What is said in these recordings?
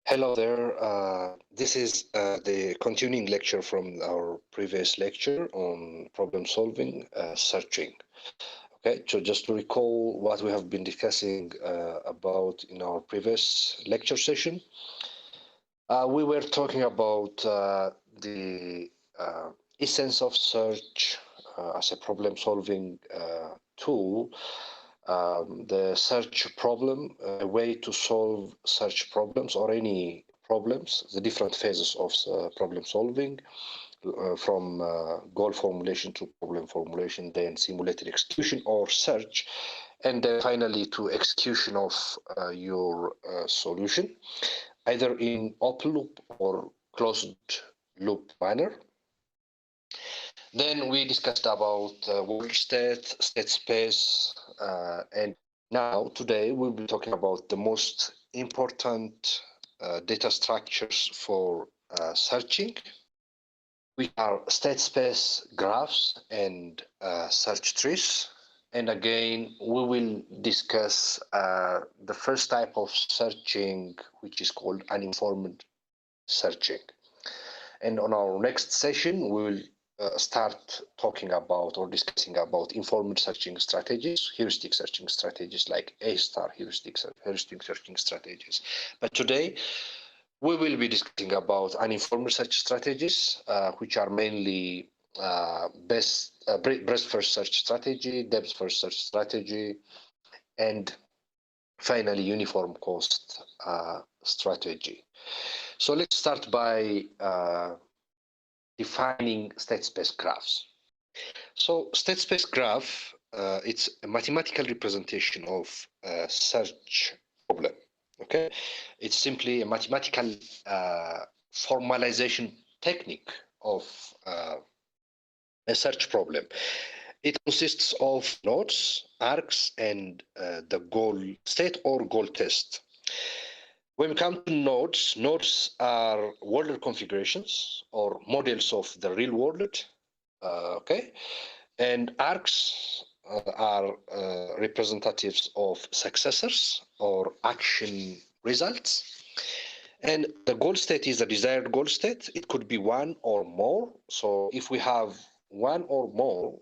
Hello there. This is the continuing lecture from our previous lecture on problem solving, searching. Okay, so just to recall what we have been discussing about in our previous lecture session, we were talking about the essence of search as a problem solving tool. The search problem, a way to solve search problems or any problems, the different phases of problem solving, from goal formulation to problem formulation, then simulated execution or search, and then finally to execution of your solution, either in open loop or closed loop manner. Then we discussed about world state, state space, and now today we'll be talking about the most important data structures for searching, which are state space graphs and search trees. And again, we will discuss the first type of searching, which is called uninformed searching. And on our next session, we will start talking about or discussing about informed searching strategies, heuristic searching strategies like A-star heuristic searching strategies. But today, we will be discussing about uninformed search strategies, which are mainly breadth first search strategy, depth first search strategy, and finally uniform cost strategy. So let's start by defining state space graphs. So state space graph, it's a mathematical representation of a search problem. Okay, it's simply a mathematical formalization technique of a search problem. It consists of nodes, arcs, and the goal state or goal test. When we come to nodes, nodes are world configurations or models of the real world, okay? And arcs are representatives of successors or action results. And the goal state is the desired goal state. It could be one or more. So if we have one or more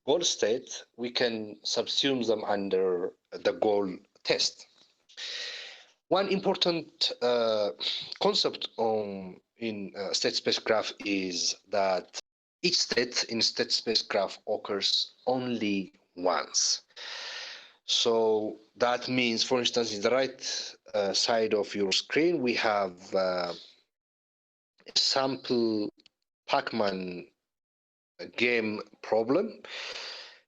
goal state, we can subsume them under the goal test. One important concept in state space graph is that each state in state space graph occurs only once. So that means, for instance, in the right side of your screen, we have a sample Pac-Man game problem.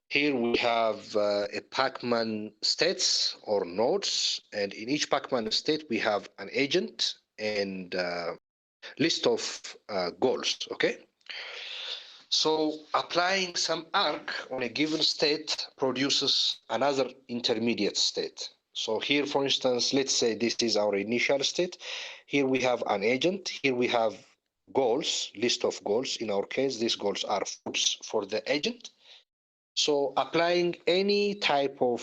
Here we have a Pac-Man states or nodes, and in each Pac-Man state we have an agent and list of goals, okay? So applying some arc on a given state produces another intermediate state. So here, for instance, let's say this is our initial state. Here we have an agent. Here we have goals, list of goals. In our case, these goals are foods for the agent. So applying any type of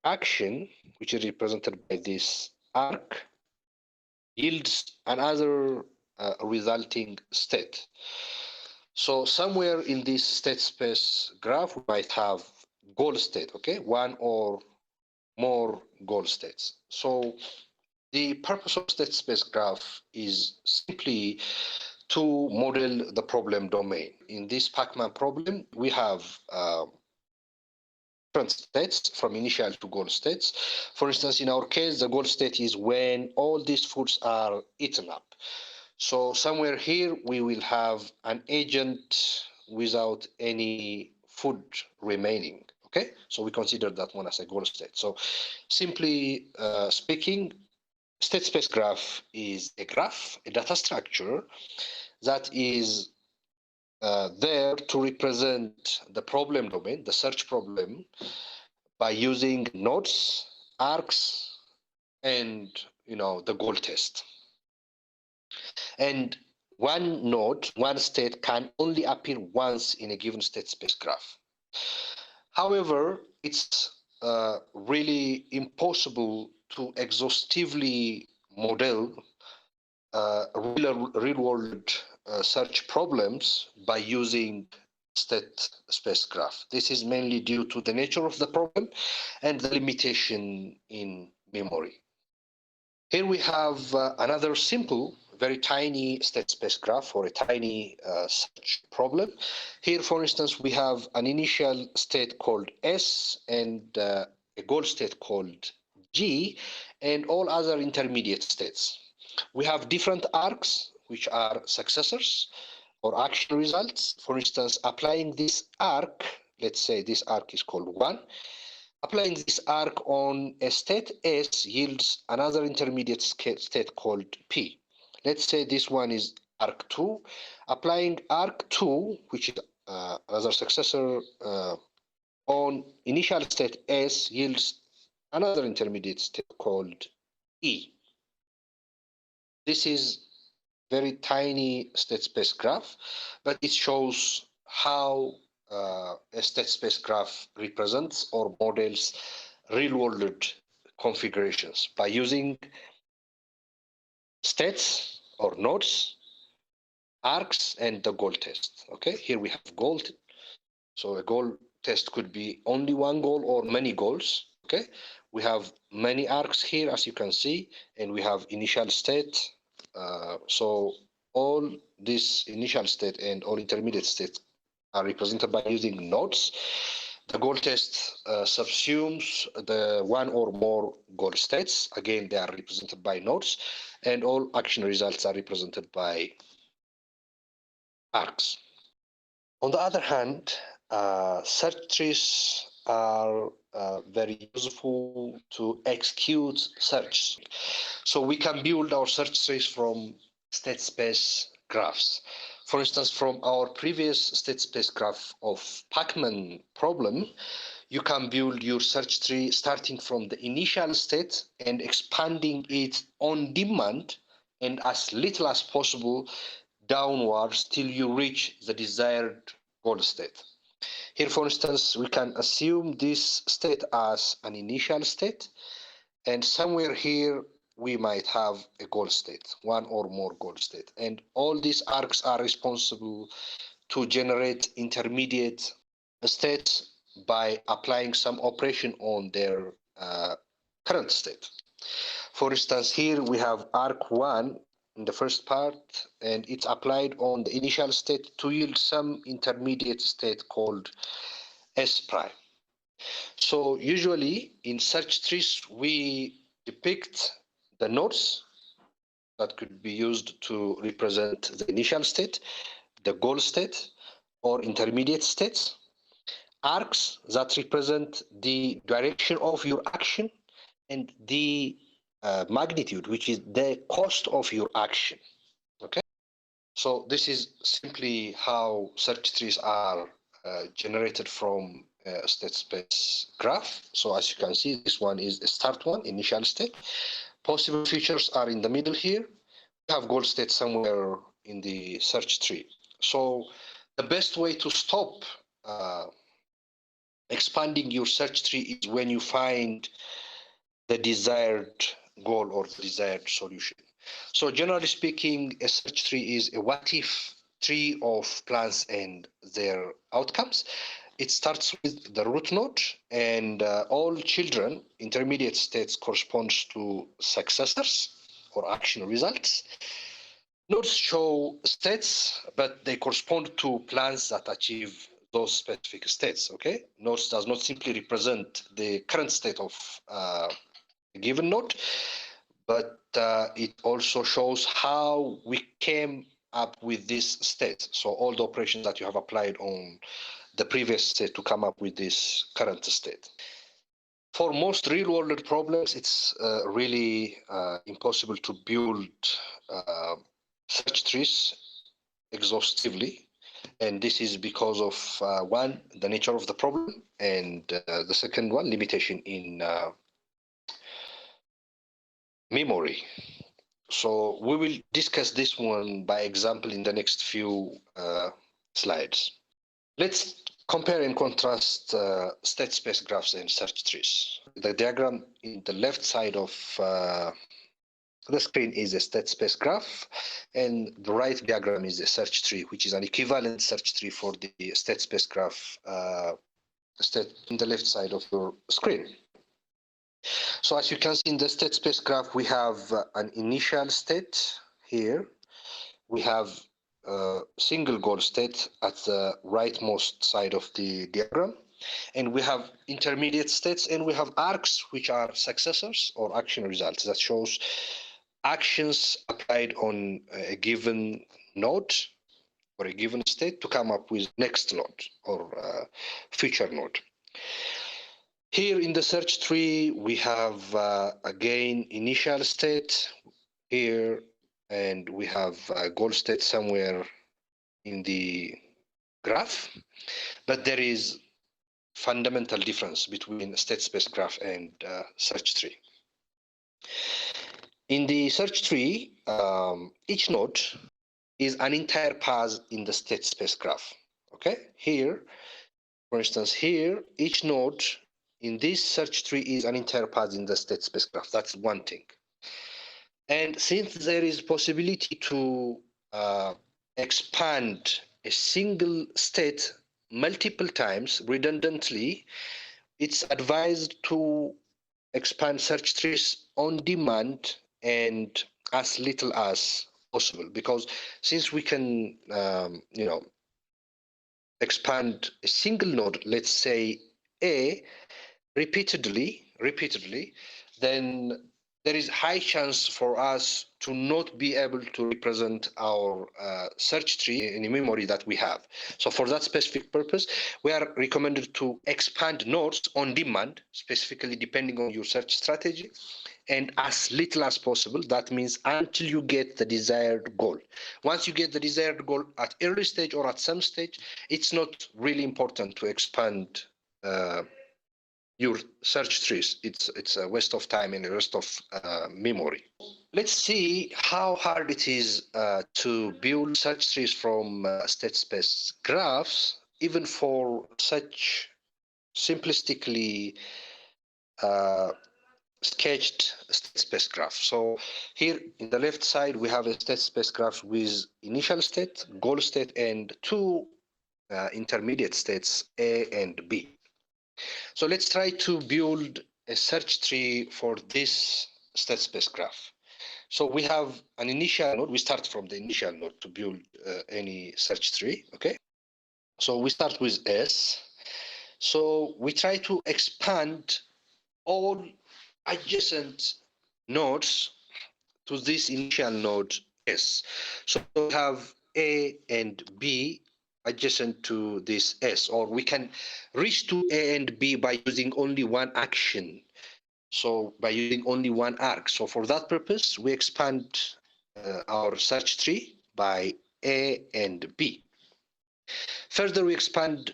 action, which is represented by this arc, yields another resulting state. So somewhere in this state space graph, we might have goal state, okay? One or more goal states. So the purpose of state space graph is simply to model the problem domain. In this Pac-Man problem, we have different states from initial to goal states. For instance, in our case, the goal state is when all these foods are eaten up. So somewhere here, we will have an agent without any food remaining, okay? So we consider that one as a goal state. So simply speaking, state space graph is a graph, a data structure that is there to represent the problem domain, the search problem, by using nodes, arcs, and the goal test. And one node, one state can only appear once in a given state space graph. However, it's really impossible to exhaustively model real-world search problems by using state space graph. This is mainly due to the nature of the problem and the limitation in memory. Here we have another simple, very tiny state space graph for a tiny search problem. Here, for instance, we have an initial state called S and a goal state called G, and all other intermediate states. We have different arcs, which are successors or action results. For instance, applying this arc, let's say this arc is called 1. Applying this arc on a state S yields another intermediate state called P. Let's say this one is arc 2. Applying arc 2, which is another successor on initial state S, yields another intermediate state called E. This is very tiny state space graph, but it shows how a state space graph represents or models real-world configurations by using states or nodes, arcs, and the goal test. Okay, here we have goal. So a goal test could be only one goal or many goals. Okay, we have many arcs here, as you can see, and we have initial state. So all this initial state and all intermediate states are represented by using nodes. The goal test subsumes the one or more goal states. Again, they are represented by nodes, and all action results are represented by arcs. On the other hand, search trees are very useful to execute search. So we can build our search trees from state space graphs. For instance, from our previous state space graph of Pacman problem, you can build your search tree starting from the initial state and expanding it on demand and as little as possible downwards till you reach the desired goal state. Here, for instance, we can assume this state as an initial state, and somewhere here we might have a goal state, one or more goal state. And all these arcs are responsible to generate intermediate states by applying some operation on their current state. For instance, here we have arc 1 in the first part, and it's applied on the initial state to yield some intermediate state called S prime. So usually in search trees, we depict the nodes that could be used to represent the initial state, the goal state, or intermediate states, arcs that represent the direction of your action, and the magnitude, which is the cost of your action. Okay, so this is simply how search trees are generated from a state space graph. So as you can see, this one is the start one, initial state. Possible features are in the middle here. We have goal state somewhere in the search tree. So the best way to stop expanding your search tree is when you find the desired goal or the desired solution. So generally speaking, a search tree is a what-if tree of plans and their outcomes. It starts with the root node, and all children, intermediate states corresponds to successors or action results. Nodes show states, but they correspond to plans that achieve those specific states. Okay, nodes does not simply represent the current state of a given node, but it also shows how we came up with this state. So all the operations that you have applied on the previous state to come up with this current state. For most real-world problems, it's really impossible to build search trees exhaustively. And this is because of one, the nature of the problem, and the second one, limitation in memory. So we will discuss this one by example in the next few slides. Let's compare and contrast state space graphs and search trees. The diagram in the left side of The screen is a state space graph, and the right diagram is a search tree, which is an equivalent search tree for the state space graph state in the left side of your screen. So as you can see in the state space graph, we have an initial state here. We have a single goal state at the rightmost side of the diagram. And we have intermediate states, and we have arcs, which are successors or action results that shows actions applied on a given node or a given state to come up with next node or future node. Here in the search tree, we have again initial state here, and we have a goal state somewhere in the graph, but there is fundamental difference between state space graph and search tree. In the search tree, each node is an entire path in the state space graph. Okay, here, for instance, here, each node in this search tree is an entire path in the state space graph. That's one thing. And since there is possibility to expand a single state multiple times redundantly, it's advised to expand search trees on demand and as little as possible, because since we can expand a single node, let's say A, repeatedly, then there is high chance for us to not be able to represent our search tree in the memory that we have. So for that specific purpose, we are recommended to expand nodes on demand, specifically depending on your search strategy, and as little as possible. That means until you get the desired goal. Once you get the desired goal at early stage or at some stage, it's not really important to expand your search trees. It's a waste of time and a waste of memory. Let's see how hard it is to build search trees from state space graphs, even for such simplistically sketched state space graph. So here in the left side, we have a state space graph with initial state, goal state, and two intermediate states, A and B. So let's try to build a search tree for this state space graph. So we have an initial node. We start from the initial node to build any search tree, okay? So we start with S. So we try to expand all adjacent nodes to this initial node S. So we have A and B adjacent to this S, or we can reach to A and B by using only one action. So by using only one arc. So for that purpose, we expand our search tree by A and B. Further, we expand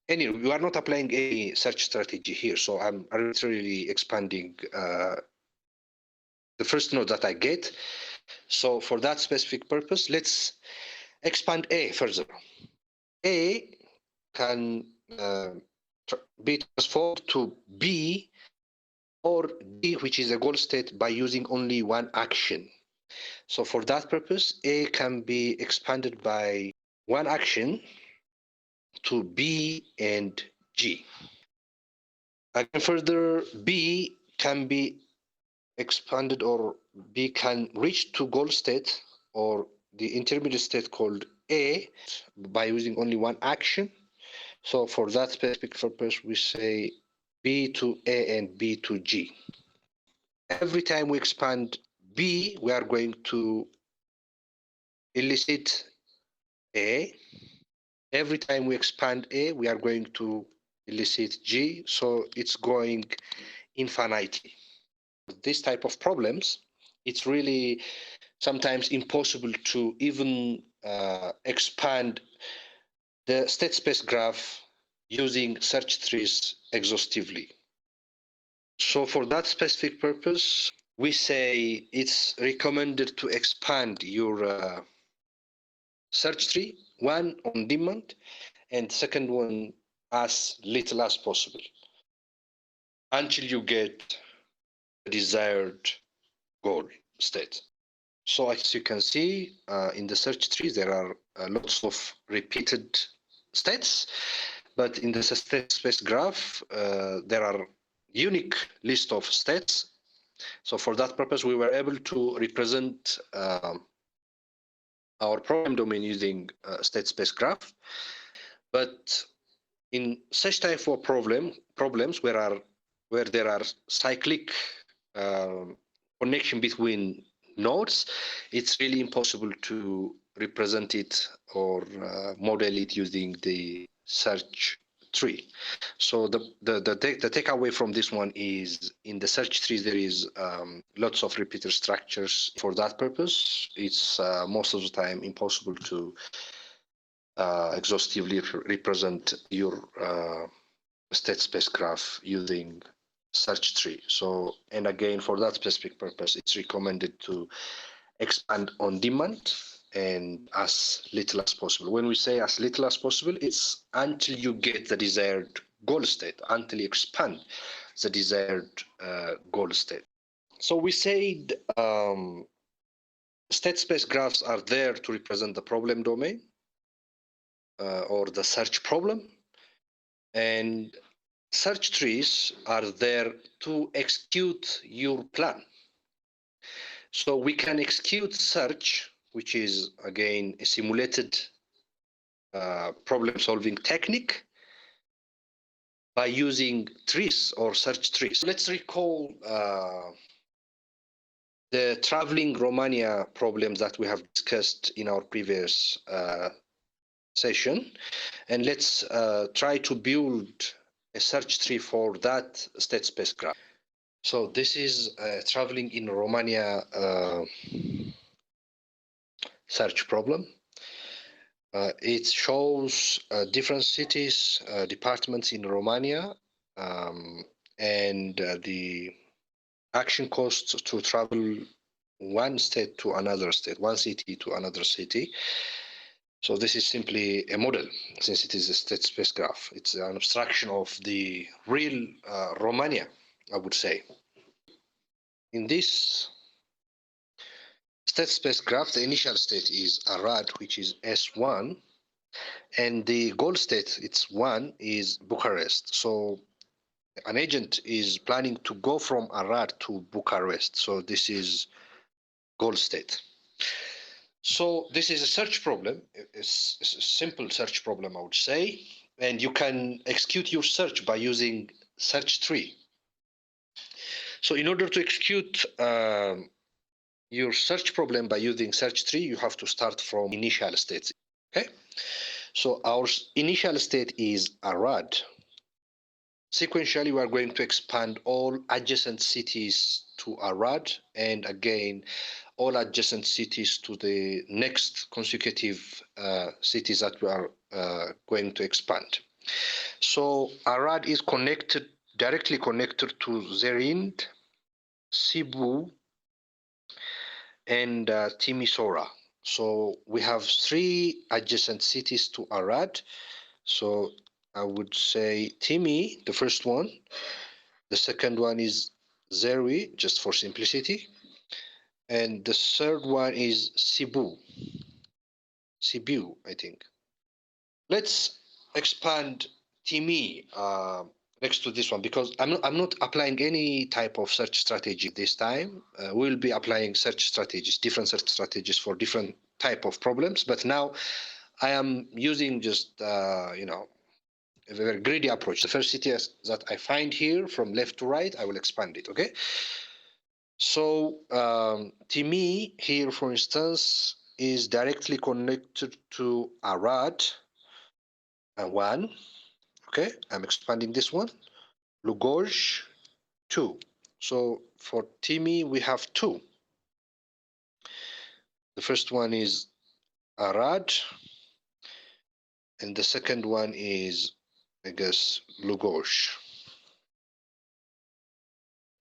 we are not applying any search strategy here. So I'm arbitrarily expanding the first node that I get. So for that specific purpose, let's expand A further. A can be transformed to B or D, which is a goal state, by using only one action. So for that purpose, A can be expanded by one action to B and G. Again, further, B can be expanded, or B can reach to goal state or the intermediate state called A by using only one action. So for that specific purpose, we say B to A and B to G. Every time we expand B, we are going to elicit A. Every time we expand A, we are going to elicit G. So it's going infinitely. This type of problems, it's really sometimes impossible to even expand the state space graph using search trees exhaustively. So for that specific purpose, we say it's recommended to expand your search tree, one on demand, and second one as little as possible until you get the desired goal. state. So as you can see in the search tree, there are lots of repeated states, but in the state space graph, there are unique list of states. So for that purpose, we were able to represent our problem domain using state space graph. But in such type of problems where there are cyclic connection between nodes, it's really impossible to represent it or model it using the search tree. So the takeaway from this one is in the search tree there is lots of repeater structures. For that purpose, it's most of the time impossible to exhaustively represent your state space graph using search tree. So, and again, for that specific purpose, it's recommended to expand on demand and as little as possible. When we say as little as possible, it's until you get the desired goal state, until you expand the desired goal state. So we said state space graphs are there to represent the problem domain or the search problem, and search trees are there to execute your plan. So we can execute search, which is again a simulated problem-solving technique, by using trees or search trees. Let's recall the traveling Romania problems that we have discussed in our previous session, and let's try to build a search tree for that state space graph. So this is traveling in Romania search problem. It shows different cities, departments in Romania, and the action costs to travel one state to another state, one city to another city. So this is simply a model, since it is a state space graph. It's an abstraction of the real Romania, I would say. In this state space graph, the initial state is Arad, which is S1, and the goal state, it's 1, is Bucharest. So an agent is planning to go from Arad to Bucharest. So this is goal state. So this is a search problem, a simple search problem, I would say, and you can execute your search by using search tree. So in order to execute your search problem by using search tree, you have to start from initial states. Okay, so our initial state is Arad. Sequentially, we are going to expand all adjacent cities to Arad, and again, all adjacent cities to the next consecutive cities that we are going to expand. So Arad is connected, directly connected to Zerind, Sibu, and Timisoara. So we have 3 adjacent cities to Arad. So I would say Timi, the first one. The second one is Zeri, just for simplicity. And the third one is Sibu, I think. Let's expand Timi next to this one, because I'm not applying any type of search strategy this time. We'll be applying search strategies, different search strategies for different type of problems. But now I am using just a very greedy approach. The first city that I find here from left to right, I will expand it. Okay. So Timi here, for instance, is directly connected to Arad, 1. Okay, I'm expanding this one. Lugoj, 2. So for Timi, we have 2. The first one is Arad, and the second one is, I guess, Lugoj.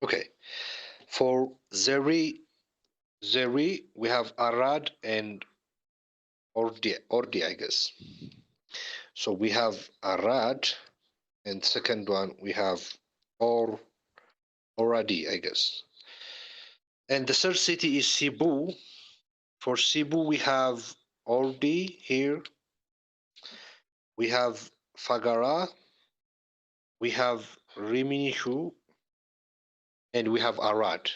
Okay, for Zeri, we have Arad and Ordi, I guess. So we have Arad, and second one we have Oradi, I guess. And the third city is Cebu. For Cebu, we have Ordi here. We have Fagara. We have Riminishu. And we have Arad.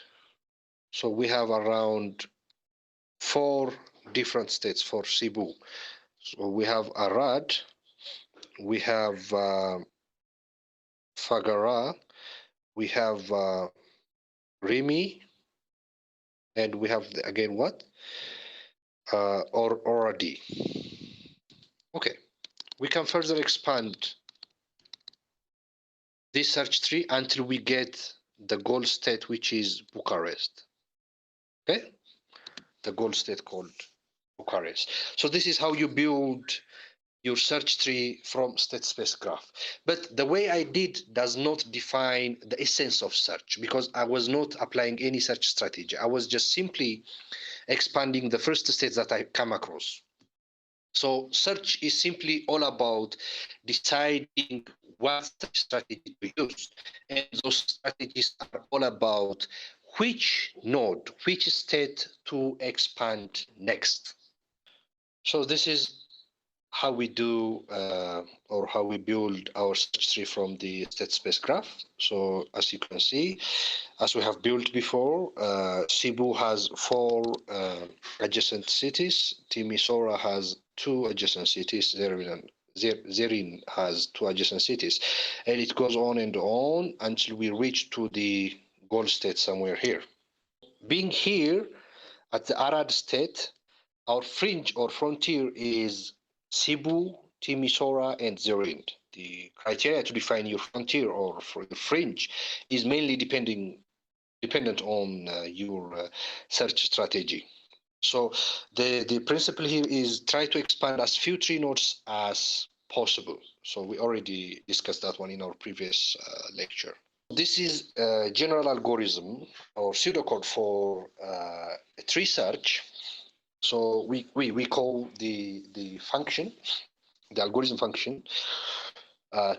So we have around 4 different states for Cebu. So we have Arad. We have Fagara. We have Rimi. And we have again what? Or Oradi. Okay, we can further expand this search tree until we get the goal state, which is Bucharest. Okay, the goal state called Bucharest. So this is how you build your search tree from state space graph. But the way I did does not define the essence of search, because I was not applying any search strategy. I was just simply expanding the first states that I come across. So search is simply all about deciding what strategy to use. And those strategies are all about which node, which state to expand next. So this is how we do or how we build our search tree from the state space graph. So as you can see, as we have built before, Cebu has 4 adjacent cities. Timisoara has 2 adjacent cities. Zerin has 2 adjacent cities. And it goes on and on until we reach to the goal state somewhere here. Being here at the Arad state, our fringe or frontier is Cebu, Timisoara, and Zerin. The criteria to define your frontier or for your fringe is mainly dependent on your search strategy. So the principle here is try to expand as few tree nodes as possible. So we already discussed that one in our previous lecture. This is a general algorithm or pseudocode for a tree search. So we call the function, the algorithm function,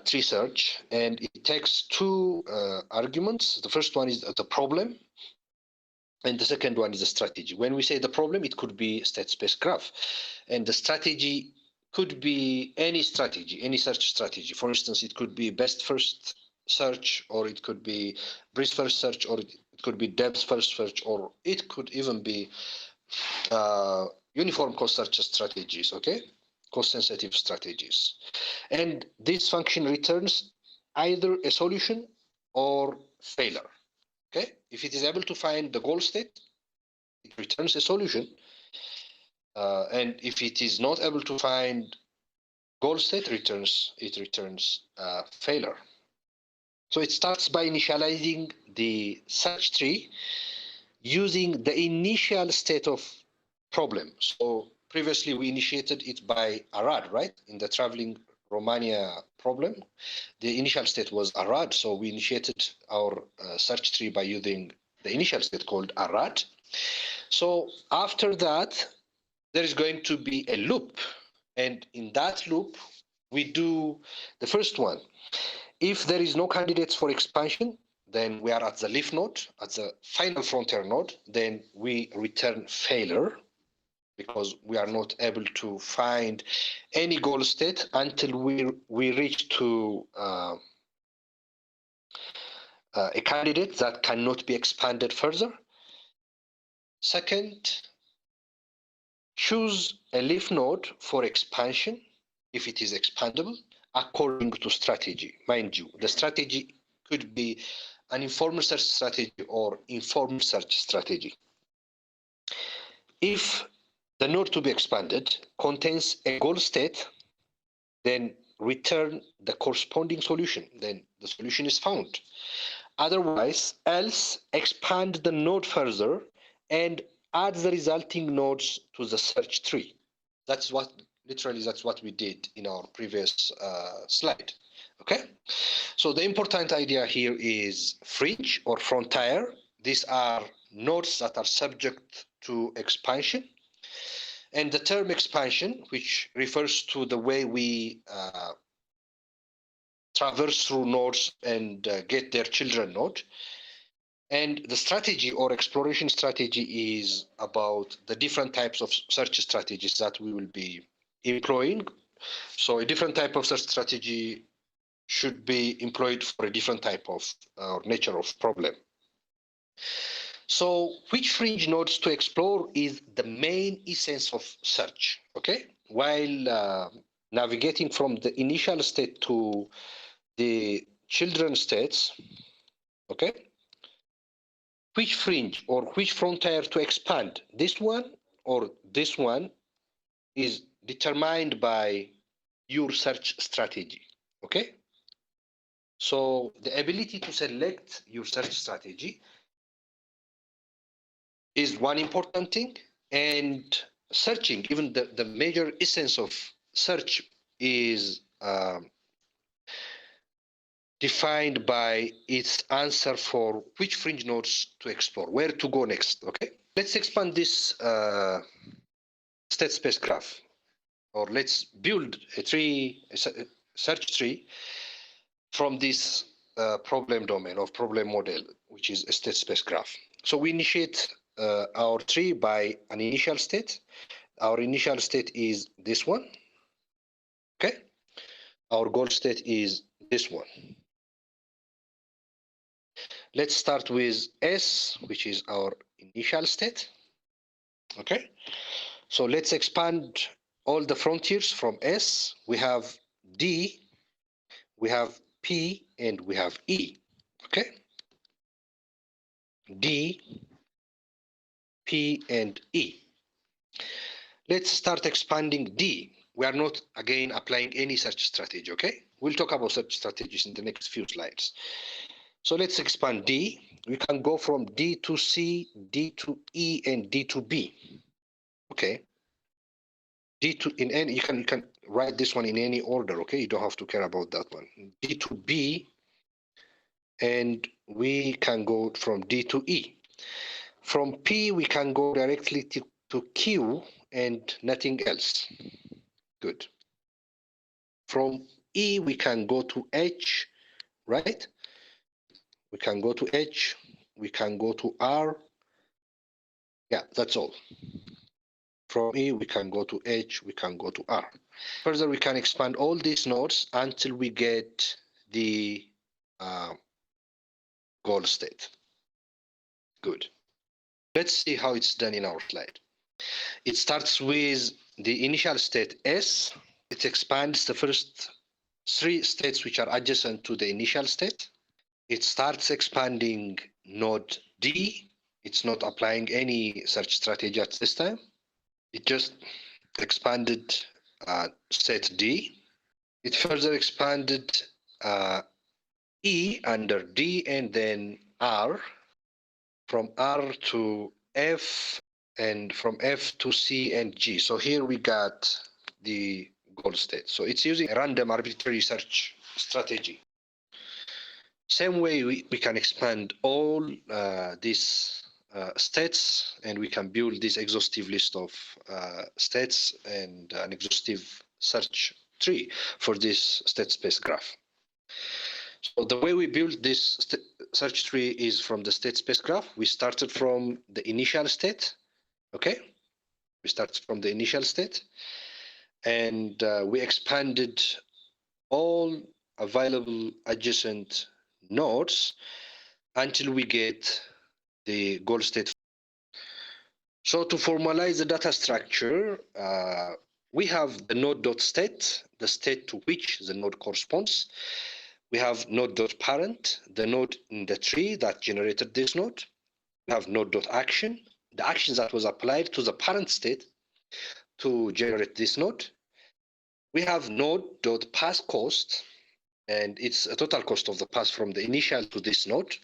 tree search, and it takes 2 arguments. The first one is the problem, and the second one is a strategy. When we say the problem, it could be state space graph, and the strategy could be any strategy, any search strategy. For instance, it could be best first search, or it could be breadth first search, or it could be depth first search, or it could even be uniform cost search strategies, okay? Cost sensitive strategies. And this function returns either a solution or failure. Okay, if it is able to find the goal state, it returns a solution. And if it is not able to find goal state, it returns failure. So it starts by initializing the search tree using the initial state of problem. So previously we initiated it by Arad, right? In the traveling Romania problem, the initial state was Arad. So we initiated our search tree by using the initial state called Arad. So after that, there is going to be a loop. And in that loop, we do the first one. If there is no candidates for expansion, then we are at the leaf node, at the final frontier node, then we return failure, because we are not able to find any goal state until we reach to a candidate that cannot be expanded further. Second, choose a leaf node for expansion if it is expandable according to strategy. Mind you, the strategy could be an informed search strategy or informed search strategy. If the node to be expanded contains a goal state, then return the corresponding solution. Then the solution is found. Otherwise, else expand the node further and add the resulting nodes to the search tree. That's what we did in our previous slide. Okay, so the important idea here is fringe or frontier. These are nodes that are subject to expansion. And the term expansion, which refers to the way we traverse through nodes and get their children node. And the strategy or exploration strategy is about the different types of search strategies that we will be employing. So a different type of search strategy should be employed for a different type of or nature of problem. So which fringe nodes to explore is the main essence of search, okay? While navigating from the initial state to the children states, okay? Which fringe or which frontier to expand, this one or this one, is determined by your search strategy, okay? So the ability to select your search strategy is one important thing, and searching, even the major essence of search is defined by its answer for which fringe nodes to explore, where to go next, okay? Let's expand this state space graph, or let's build a search tree from this problem domain or problem model, which is a state space graph. So we initiate our tree by an initial state. Our initial state is this one, okay? Our goal state is this one. Let's start with S, which is our initial state, okay? So let's expand all the frontiers from S. We have D, we have P, and we have E, okay? D, P, and E. Let's start expanding D. We are not, again, applying any search strategy, okay? We'll talk about search strategies in the next few slides. So let's expand D. We can go from D to C, D to E, and D to B. Okay. D to in any you can write this one in any order, okay? You don't have to care about that one. D to B, and we can go from D to E. From P, we can go directly to Q and nothing else. Good. From E, we can go to H, right? We can go to H, we can go to R. Yeah, that's all. From E, we can go to H, we can go to R. Further, we can expand all these nodes until we get the goal state. Good. Let's see how it's done in our slide. It starts with the initial state S. It expands the first three states which are adjacent to the initial state. It starts expanding node D. It's not applying any search strategy at this time. It just expanded state D. It further expanded E under D and then R, from R to F, and from F to C and G. So here we got the goal state. So it's using a random arbitrary search strategy. Same way we can expand all these states, and we can build this exhaustive list of states and an exhaustive search tree for this state space graph. So the way we build this search tree is from the state space graph. We started from the initial state, okay? We started from the initial state, and we expanded all available adjacent nodes until we get the goal state. So to formalize the data structure, we have the node.state, the state to which the node corresponds. We have node.parent, the node in the tree that generated this node. We have node.action, the actions that was applied to the parent state to generate this node. We have node.passCost, and it's a total cost of the pass from the initial to this node.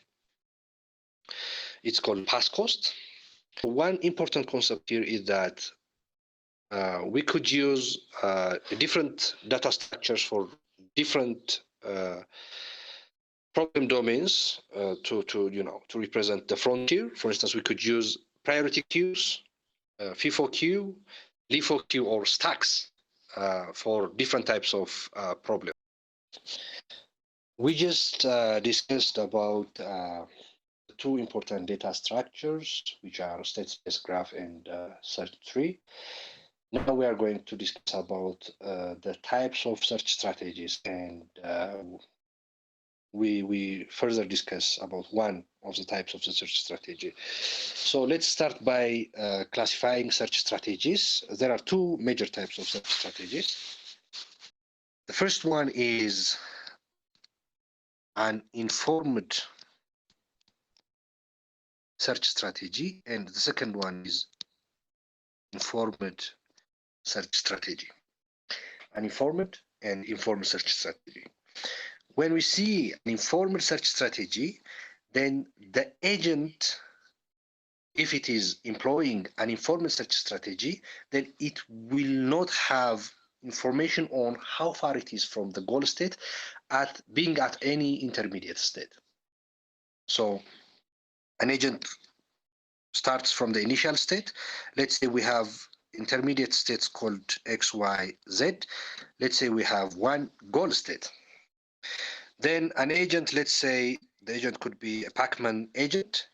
It's called passCost. One important concept here is that we could use different data structures for different problem domains to represent the frontier. For instance, we could use priority queues, FIFO queue, LIFO queue, or stacks for different types of problems. We just discussed about two important data structures, which are state space graph and search tree. Now we are going to discuss about the types of search strategies, and we further discuss about one of the types of the search strategy. So let's start by classifying search strategies. There are two major types of search strategies. The first one is an informed search strategy, and the second one is informed search strategy. An informed and informed search strategy. When we see an informed search strategy, then the agent, if it is employing an informed search strategy, then it will not have information on how far it is from the goal state at being at any intermediate state. So an agent starts from the initial state. Let's say we have intermediate states called X, Y, Z. Let's say we have one goal state. Then an agent, let's say the agent could be a Pacman agent.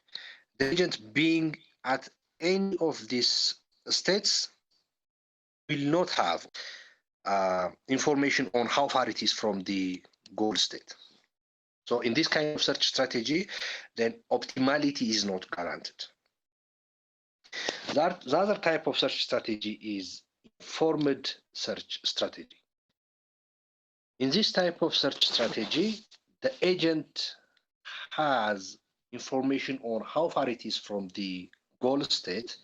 The agent being at any of these states will not have information on how far it is from the goal state. So in this kind of search strategy, then optimality is not guaranteed. The other type of search strategy is informed search strategy. In this type of search strategy, the agent has information on how far it is from the goal state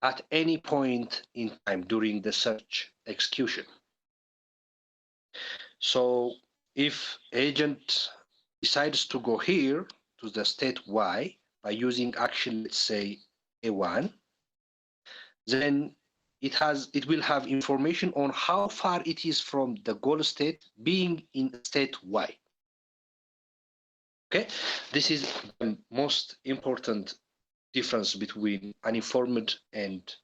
at any point in time during the search execution. So if agent decides to go here to the state Y by using action, let's say A1, then it will have information on how far it is from the goal state being in state Y. Okay, this is the most important difference between uninformed and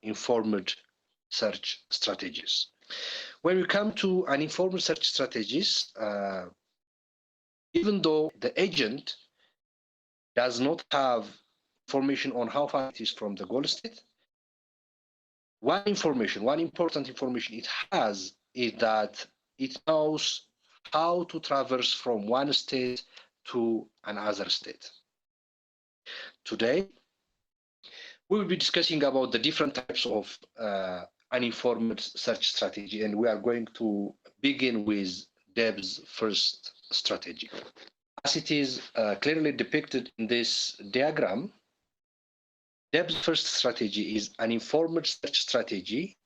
informed search strategies. When we come to uninformed search strategies, even though the agent does not have information on how far it is from the goal state, one important information it has is that it knows how to traverse from one state to another state. Today, we will be discussing about the different types of uninformed search strategy, and we are going to begin with Deb's first strategy. As it is clearly depicted in this diagram, Deb's first strategy is an informed search strategy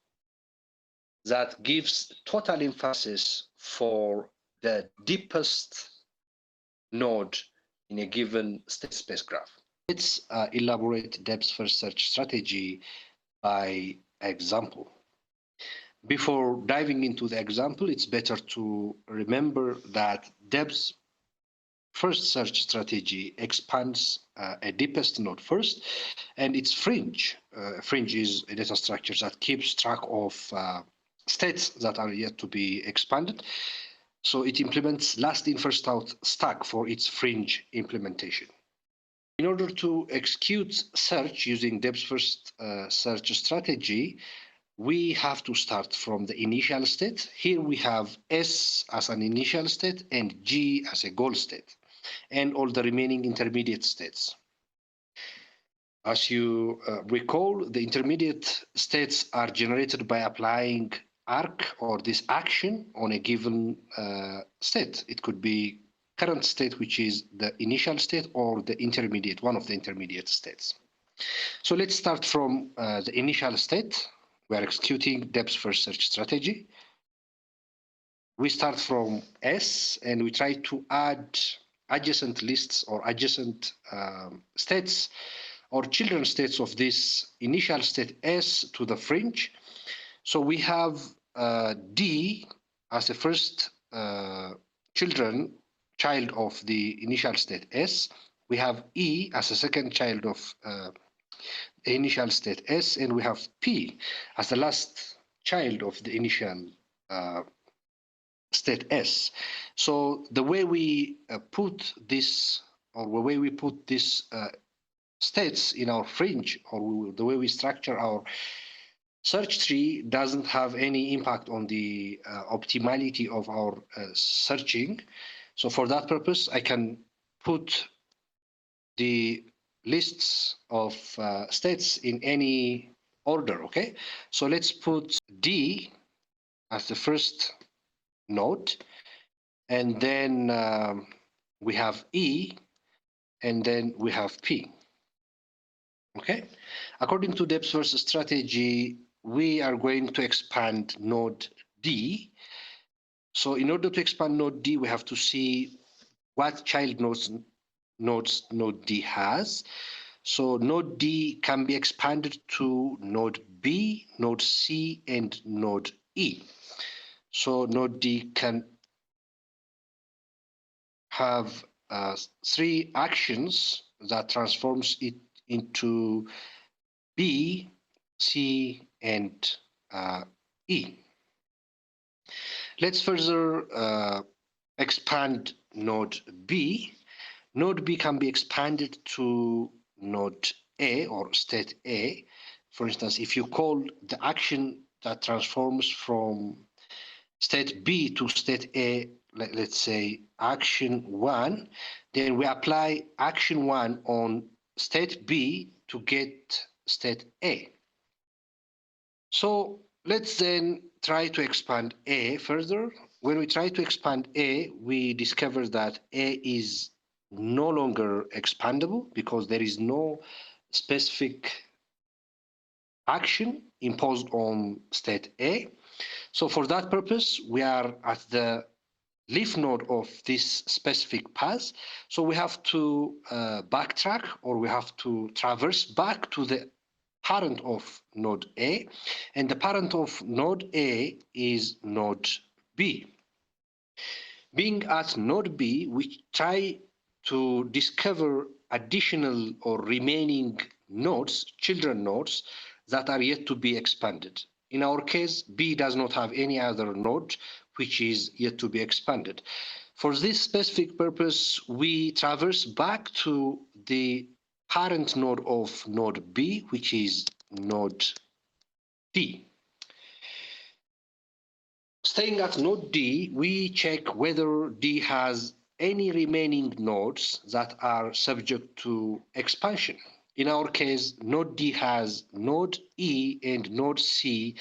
that gives total emphasis for the deepest node in a given state space graph. Let's elaborate Deb's first search strategy by example. Before diving into the example, it's better to remember that Deb's first search strategy expands a deepest node first, and its fringe. Fringe is a data structure that keeps track of states that are yet to be expanded. So it implements last in first out stack for its fringe implementation. In order to execute search using Deb's first search strategy, we have to start from the initial state. Here we have S as an initial state and G as a goal state, and all the remaining intermediate states. As you recall, the intermediate states are generated by applying arc or this action on a given state. It could be current state, which is the initial state, or the intermediate, one of the intermediate states. So let's start from the initial state. We are executing Deb's first search strategy. We start from S and we try to add adjacent lists or adjacent states or children states of this initial state S to the fringe. So we have D as the first child of the initial state S. We have E as a second child of the initial state S, and we have P as the last child of the initial state S. So the way we put this or the way we put these states in our fringe, or the way we structure our search tree doesn't have any impact on the optimality of our searching. So for that purpose, I can put the lists of states in any order, okay? So let's put D as the first node, and then we have E, and then we have P, okay? According to depth first strategy, we are going to expand node D. So in order to expand node D, we have to see what child nodes node D has. So node D can be expanded to node B, node C, and node E. So node D can have 3 actions that transforms it into B, C, and E. Let's further expand node B. Node B can be expanded to node A or state A. For instance, if you call the action that transforms from state B to state A, let's say action 1, then we apply action 1 on state B to get state A. So let's then try to expand A further. When we try to expand A, we discover that A is no longer expandable because there is no specific action imposed on state A. So for that purpose, we are at the leaf node of this specific path. So we have to backtrack, or we have to traverse back to the parent of node A, and the parent of node A is node B. Being at node B, we try to discover additional or remaining nodes, children nodes, that are yet to be expanded. In our case, B does not have any other node which is yet to be expanded. For this specific purpose, we traverse back to the parent node of node B, which is node D. Staying at node D, we check whether D has any remaining nodes that are subject to expansion. In our case, node D has node E and node C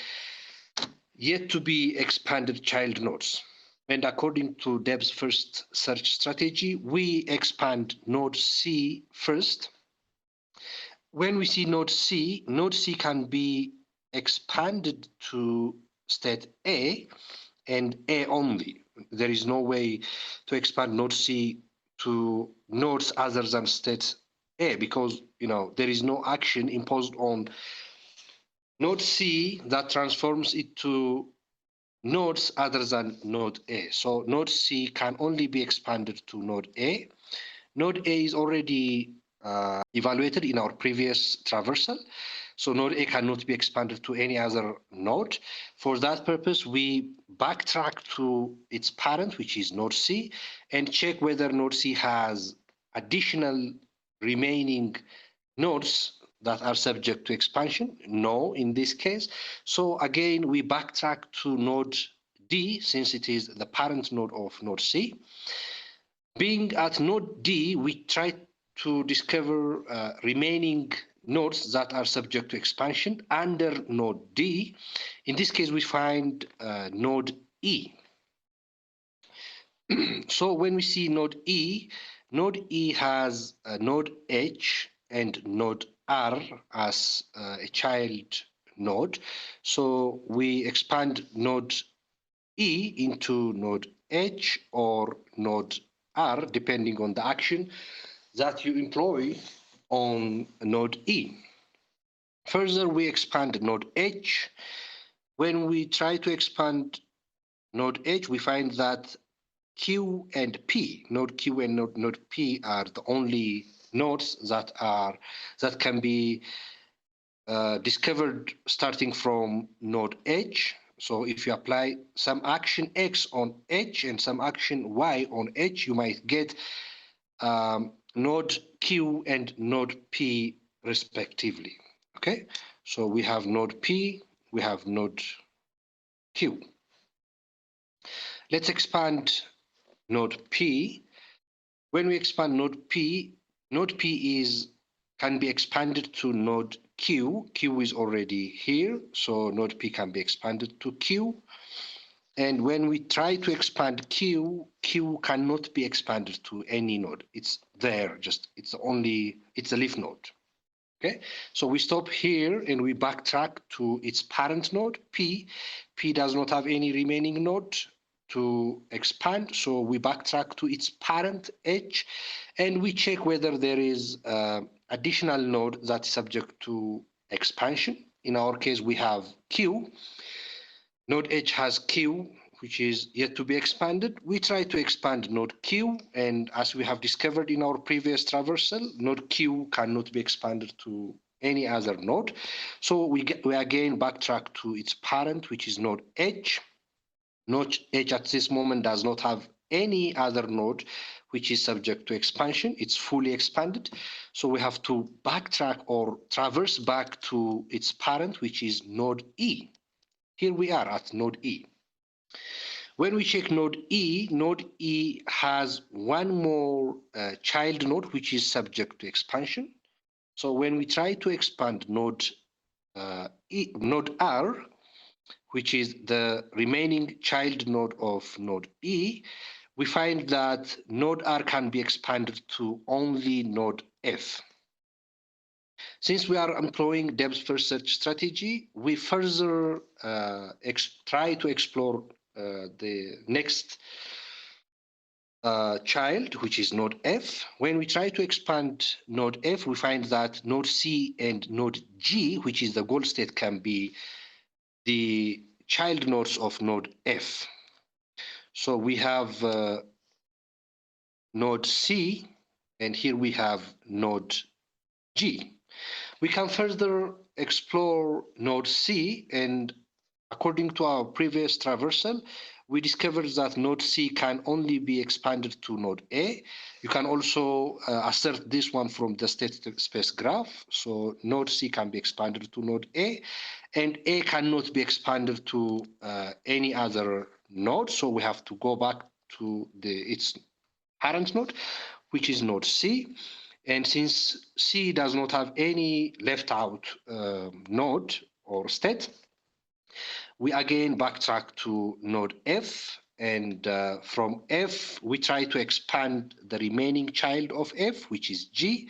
yet to be expanded child nodes. And according to Deb's first search strategy, we expand node C first. When we see node C can be expanded to state A and A only. There is no way to expand node C to nodes other than state A because there is no action imposed on node C that transforms it to nodes other than node A. So node C can only be expanded to node A. Node A is already evaluated in our previous traversal. So node A cannot be expanded to any other node. For that purpose, we backtrack to its parent, which is node C, and check whether node C has additional remaining nodes that are subject to expansion. No, in this case. So again, we backtrack to node D, since it is the parent node of node C. Being at node D, we try to discover remaining nodes that are subject to expansion under node D. In this case, we find node E. So when we see node E has node H and node R as a child node. So we expand node E into node H or node R, depending on the action that you employ on node E. Further, we expand node H. When we try to expand node H, we find that Q and P, node Q and node P, are the only nodes that can be discovered starting from node H. So if you apply some action X on H and some action Y on H, you might get node Q and node P respectively. Okay, so we have node P, we have node Q. Let's expand node P. When we expand node P can be expanded to node Q. Q is already here, so node P can be expanded to Q. And when we try to expand Q, Q cannot be expanded to any node. It's there, it's a leaf node. Okay, so we stop here and we backtrack to its parent node, P. P does not have any remaining node to expand, so we backtrack to its parent H, and we check whether there is additional node that's subject to expansion. In our case, we have Q. Node H has Q, which is yet to be expanded. We try to expand node Q, and as we have discovered in our previous traversal, node Q cannot be expanded to any other node. So we again backtrack to its parent, which is node H. Node H at this moment does not have any other node which is subject to expansion. It's fully expanded. So we have to backtrack or traverse back to its parent, which is node E. Here we are at node E. When we check node E has one more child node which is subject to expansion. So when we try to expand node R, which is the remaining child node of node E, we find that node R can be expanded to only node F. Since we are employing depth-first search strategy, we further try to explore the next child, which is node F. When we try to expand node F, we find that node C and node G, which is the goal state, can be the child nodes of node F. So we have node C, and here we have node G. We can further explore node C, and according to our previous traversal, we discovered that node C can only be expanded to node A. You can also assert this one from the state space graph. So node C can be expanded to node A, and A cannot be expanded to any other node. So we have to go back to its parent node, which is node C. And since C does not have any left out node or state, we again backtrack to node F, and from F, we try to expand the remaining child of F, which is G.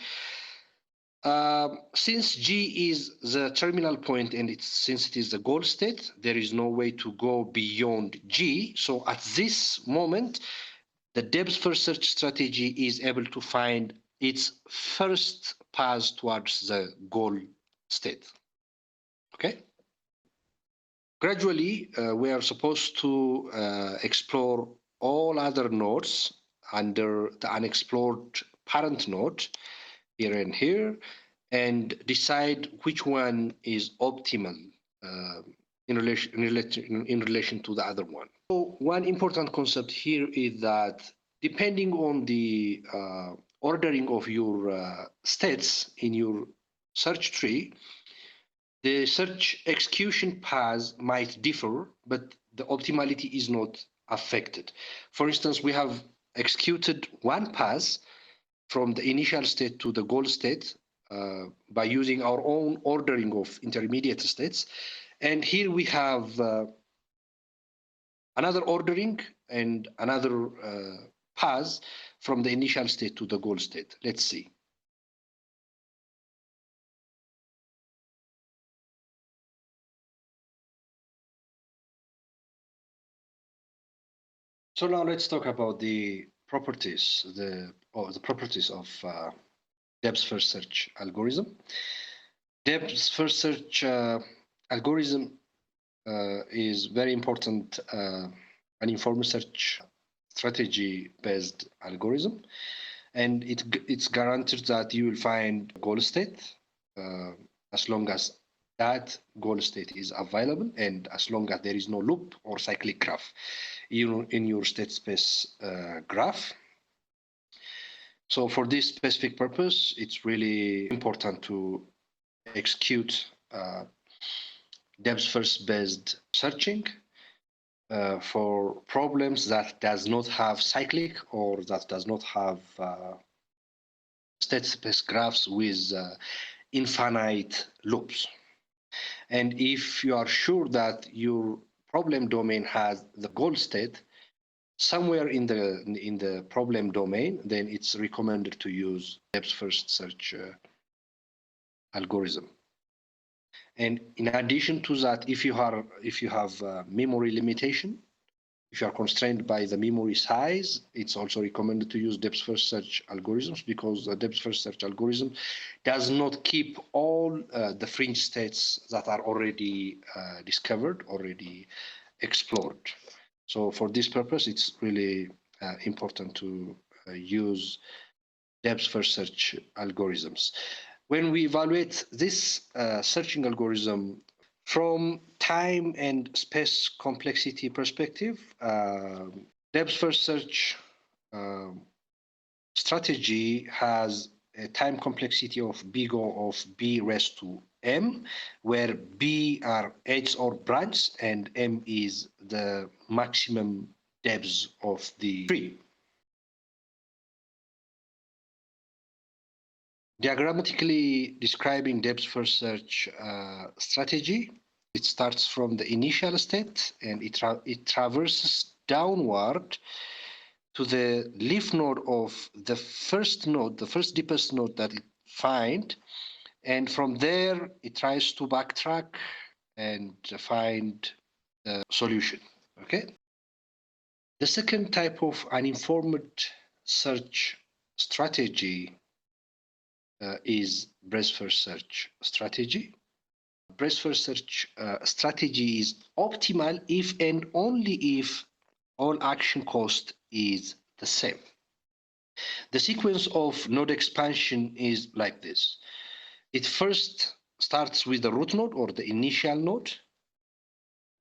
Since G is the terminal point and since it is the goal state, there is no way to go beyond G. So at this moment, the depth-first search strategy is able to find its first path towards the goal state. Okay? Gradually, we are supposed to explore all other nodes under the unexplored parent node here and here, and decide which one is optimal in relation to the other one. So one important concept here is that depending on the ordering of your states in your search tree, the search execution paths might differ, but the optimality is not affected. For instance, we have executed one path from the initial state to the goal state by using our own ordering of intermediate states. And here we have another ordering and another path from the initial state to the goal state. Let's see. So now let's talk about the properties, the properties of depth-first search algorithm. Depth-first search algorithm is very important, an informed search strategy-based algorithm, and it's guaranteed that you will find goal state as long as that goal state is available, and as long as there is no loop or cyclic graph in your state space graph. So for this specific purpose, it's really important to execute depth first based searching for problems that does not have cyclic or that does not have state space graphs with infinite loops. And if you are sure that your problem domain has the goal state somewhere in the problem domain, then it's recommended to use depth first search algorithm. And in addition to that, if you have memory limitation, if you are constrained by the memory size, it's also recommended to use depth first search algorithms, because the depth first search algorithm does not keep all the fringe states that are already discovered, already explored. So for this purpose, it's really important to use depth first search algorithms. When we evaluate this searching algorithm from time and space complexity perspective, depth first search strategy has a time complexity of big O of b raised to m, where b are edges or branches and m is the maximum depth of the tree. Diagrammatically describing depth first search strategy, it starts from the initial state and it traverses downward to the leaf node of the first node, the first deepest node that it finds, and from there it tries to backtrack and find the solution. Okay. The second type of uninformed search strategy is breadth first search strategy. Breadth first search strategy is optimal if and only if all action cost is the same. The sequence of node expansion is like this. It first starts with the root node or the initial node.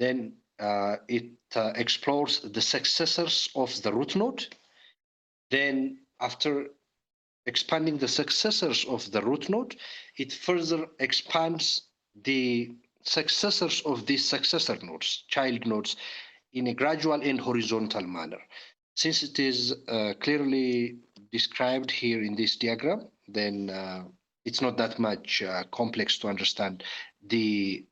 Then it explores the successors of the root node. Then after expanding the successors of the root node, it further expands the successors of these successor nodes, child nodes, in a gradual and horizontal manner. Since it is clearly described here in this diagram, then it's not that much complex to understand the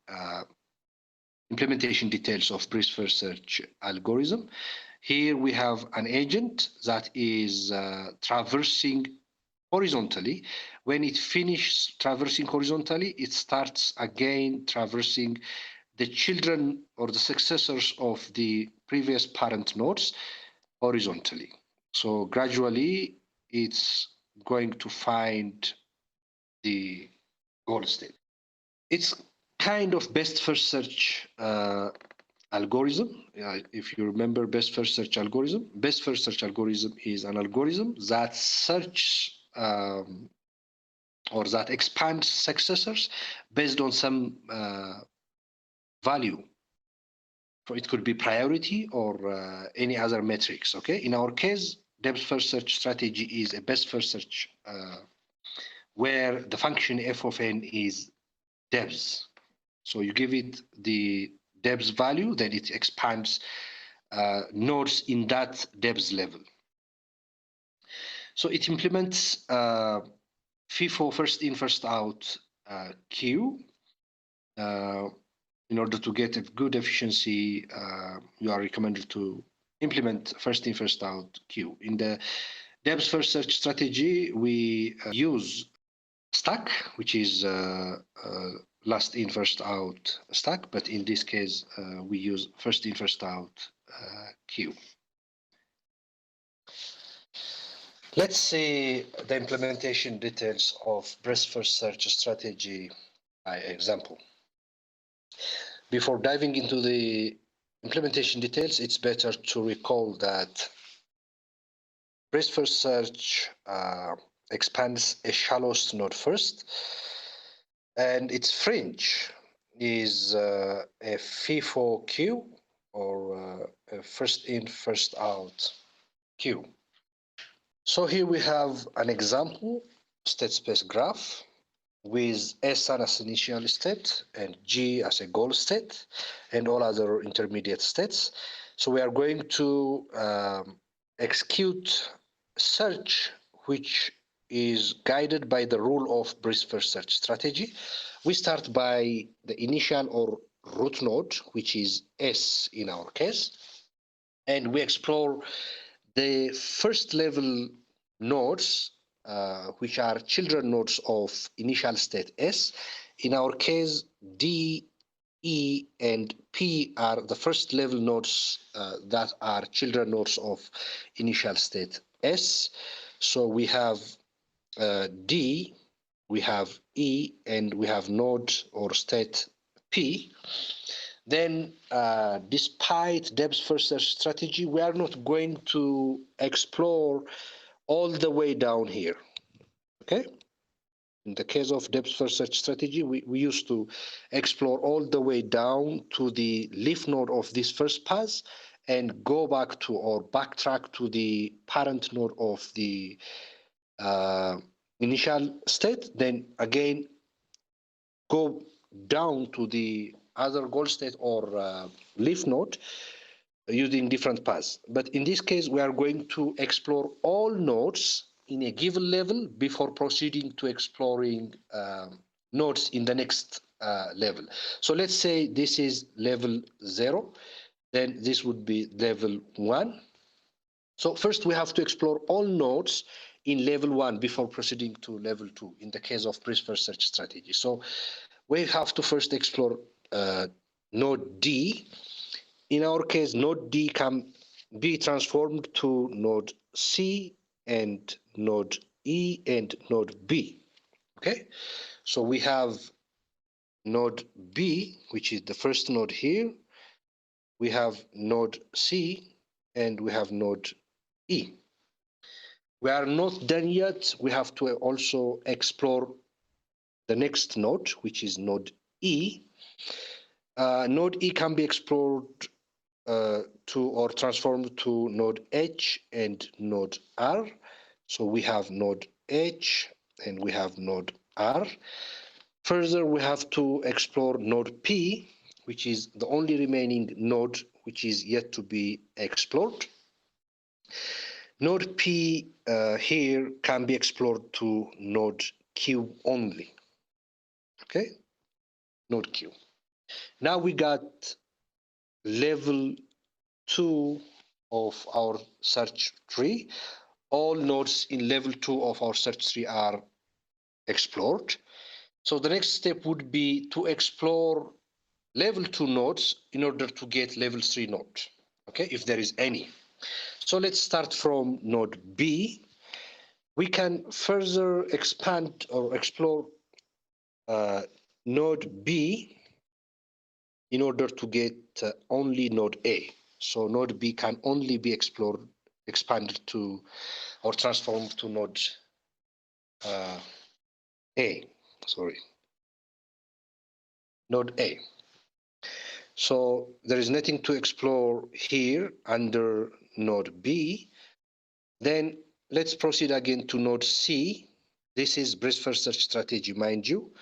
implementation details of breadth first search algorithm. Here we have an agent that is traversing horizontally. When it finishes traversing horizontally, it starts again traversing the children or the successors of the previous parent nodes horizontally. So gradually, it's going to find the goal state. It's kind of best first search algorithm. If you remember best first search algorithm, best first search algorithm is an algorithm that searches or that expands successors based on some value. So it could be priority or any other metrics. Okay. In our case, depth first search strategy is a best first search where the function f of n is depth. So you give it the depth value, then it expands nodes in that depth level. So it implements FIFO first in, first out queue. In order to get a good efficiency, you are recommended to implement first in, first out queue. In the depth first search strategy, we use stack, which is last in, first out stack, but in this case, we use first in, first out queue. Let's see the implementation details of breadth first search strategy by example. Before diving into the implementation details, it's better to recall that breadth first search expands a shallowest node first, and its fringe is a FIFO queue or a first in, first out queue. So here we have an example state space graph with S as initial state and G as a goal state and all other intermediate states. So we are going to execute search which is guided by the rule of brief first search strategy. We start by the initial or root node, which is S in our case, and we explore the first level nodes, which are children nodes of initial state S. In our case, D, E, and P are the first level nodes that are children nodes of initial state S. So we have D, we have E, and we have node or state P. Then, despite depth first search strategy, we are not going to explore all the way down here. Okay. In the case of depth first search strategy, we used to explore all the way down to the leaf node of this first pass and go back to or backtrack to the parent node of the initial state. Then again, go down to the other goal state or leaf node using different paths. But in this case, we are going to explore all nodes in a given level before proceeding to exploring nodes in the next level. So let's say this is level 0, then this would be level 1. So first we have to explore all nodes in level 1 before proceeding to level 2 in the case of brief first search strategy. So we have to first explore node D. In our case, node D can be transformed to node C and node E and node B. Okay, so we have node B, which is the first node here. We have node C and we have node E. We are not done yet. We have to also explore the next node, which is node E. Node E can be explored to or transformed to node H and node R. So we have node H and we have node R. Further, we have to explore node P, which is the only remaining node which is yet to be explored. Node P here can be explored to node Q only. Okay, node Q. Now we got level 2 of our search tree. All nodes in level 2 of our search tree are explored. So the next step would be to explore level 2 nodes in order to get level 3 node, okay, if there is any. So let's start from node B. We can further expand or explore node B in order to get only node A. So node B can only be explored, expanded to, or transformed to node A. Sorry, node A. So there is nothing to explore here under node B. Then let's proceed again to node C. This is brief first search strategy, mind you.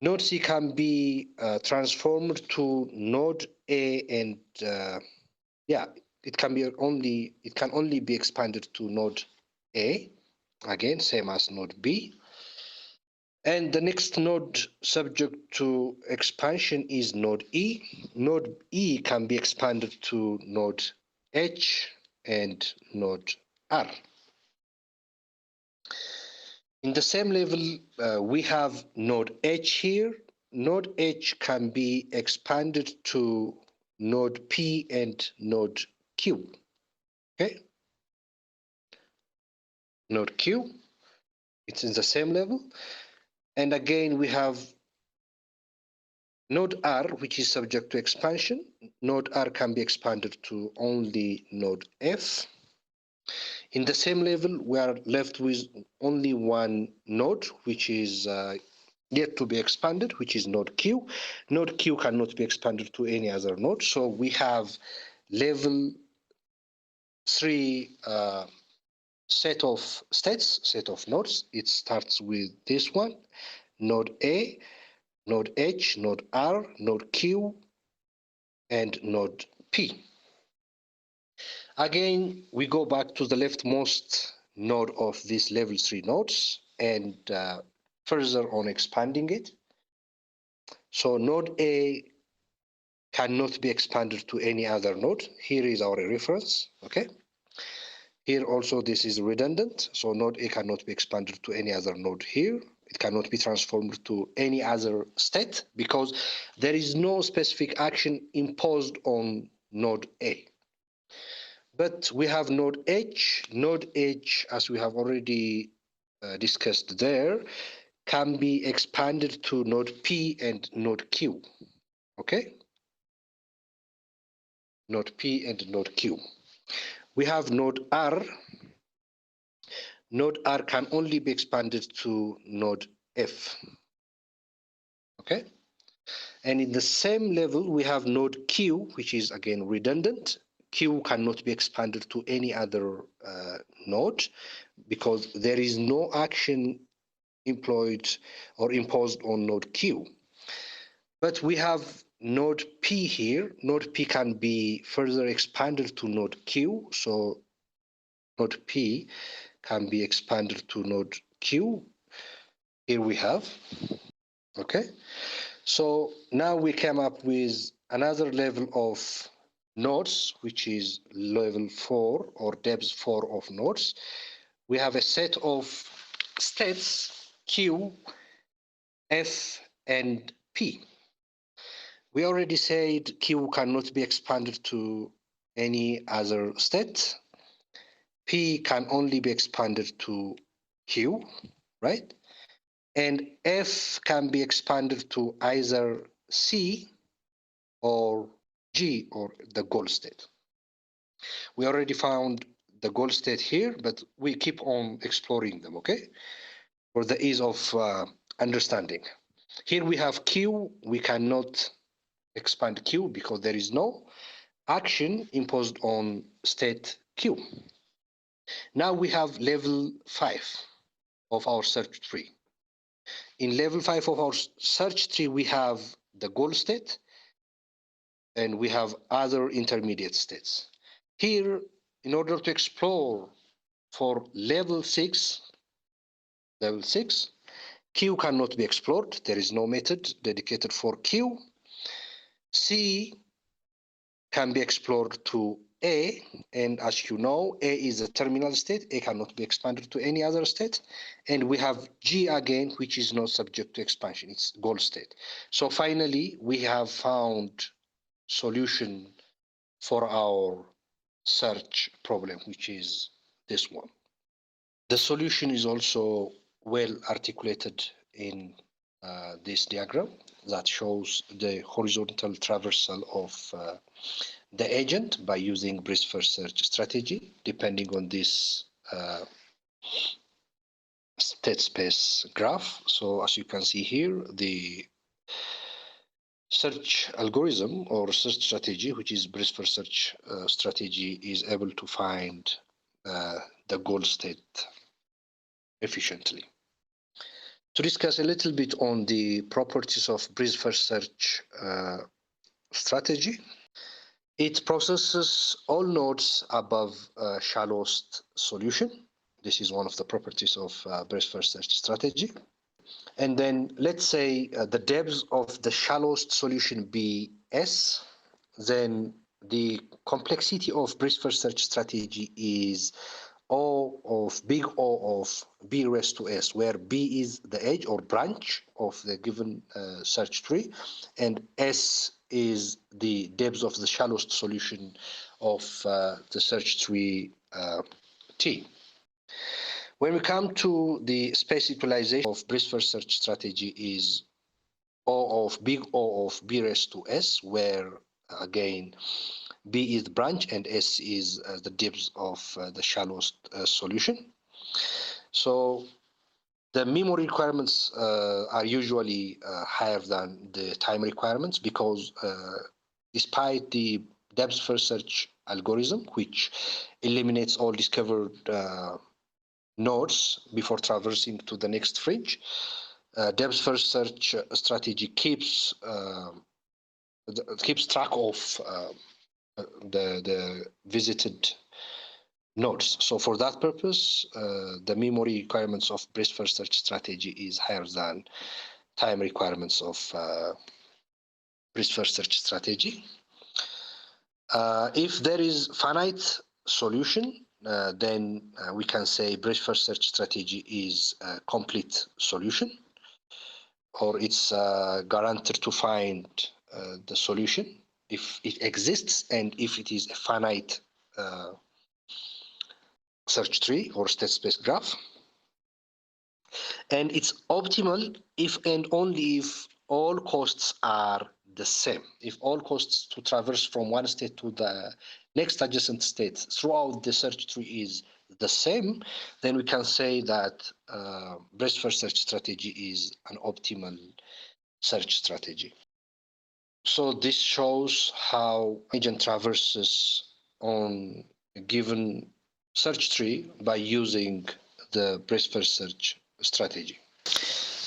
Node C can be transformed to node A, and yeah, it can only be expanded to node A. Again, same as node B. And the next node subject to expansion is node E. Node E can be expanded to node H and node R. In the same level, we have node H here. Node H can be expanded to node P and node Q. Okay. Node Q, it's in the same level. And again, we have node R, which is subject to expansion. Node R can be expanded to only node F. In the same level, we are left with only one node, which is yet to be expanded, which is node Q. Node Q cannot be expanded to any other node. So we have level 3 set of states, set of nodes. It starts with this one, node A, node H, node R, node Q, and node P. Again, we go back to the leftmost node of these level 3 nodes and further on expanding it. So node A cannot be expanded to any other node. Here is our reference, okay? Here also this is redundant, so node A cannot be expanded to any other node here. It cannot be transformed to any other state because there is no specific action imposed on node A. But we have node H. Node H, as we have already discussed there, can be expanded to node P and node Q, okay? Node P and node Q. We have node R. Node R can only be expanded to node F, okay? And in the same level, we have node Q, which is again redundant. Q cannot be expanded to any other node because there is no action employed or imposed on node Q. But we have node P here. Node P can be further expanded to node Q. So node P can be expanded to node Q. Here we have, okay? So now we came up with another level of nodes, which is level 4 or depth 4 of nodes. We have a set of states Q, F, and P. We already said Q cannot be expanded to any other state. P can only be expanded to Q, right? And F can be expanded to either C or G, or the goal state. We already found the goal state here, but we keep on exploring them, okay? For the ease of understanding. Here we have Q. We cannot expand Q because there is no action imposed on state Q. Now we have level 5 of our search tree. In level 5 of our search tree, we have the goal state and we have other intermediate states. Here, in order to explore for level 6, Q cannot be explored. There is no method dedicated for Q. C can be explored to A, and as you know, A is a terminal state. A cannot be expanded to any other state. And we have G again, which is not subject to expansion. It's goal state. So finally, we have found solution for our search problem, which is this one. The solution is also well articulated in this diagram that shows the horizontal traversal of the agent by using breadth first search strategy, depending on this state space graph. So as you can see here, the search algorithm or search strategy, which is breadth first search strategy, is able to find the goal state efficiently. To discuss a little bit on the properties of breadth first search strategy, it processes all nodes above shallowest solution. This is one of the properties of breadth first search strategy. And then let's say the depth of the shallowest solution be S, then the complexity of breadth first search strategy is big O of B raised to S, where B is the edge or branch of the given search tree, and S is the depth of the shallowest solution of the search tree T. When we come to the space utilization of breadth first search strategy is big O of B raised to S, where again B is the branch and S is the depth of the shallowest solution. So the memory requirements are usually higher than the time requirements because despite the depth first search algorithm, which eliminates all discovered nodes before traversing to the next fringe. Depth first search strategy keeps track of the visited nodes. So for that purpose, the memory requirements of breadth first search strategy is higher than time requirements of breadth first search strategy. If there is finite solution, then we can say breadth first search strategy is a complete solution, or it's guaranteed to find the solution if it exists and if it is a finite search tree or state space graph. And it's optimal if and only if all costs are the same. If all costs to traverse from one state to the next adjacent state throughout the search tree is the same, then we can say that breadth first search strategy is an optimal search strategy. So this shows how agent traverses on a given search tree by using the breadth first search strategy.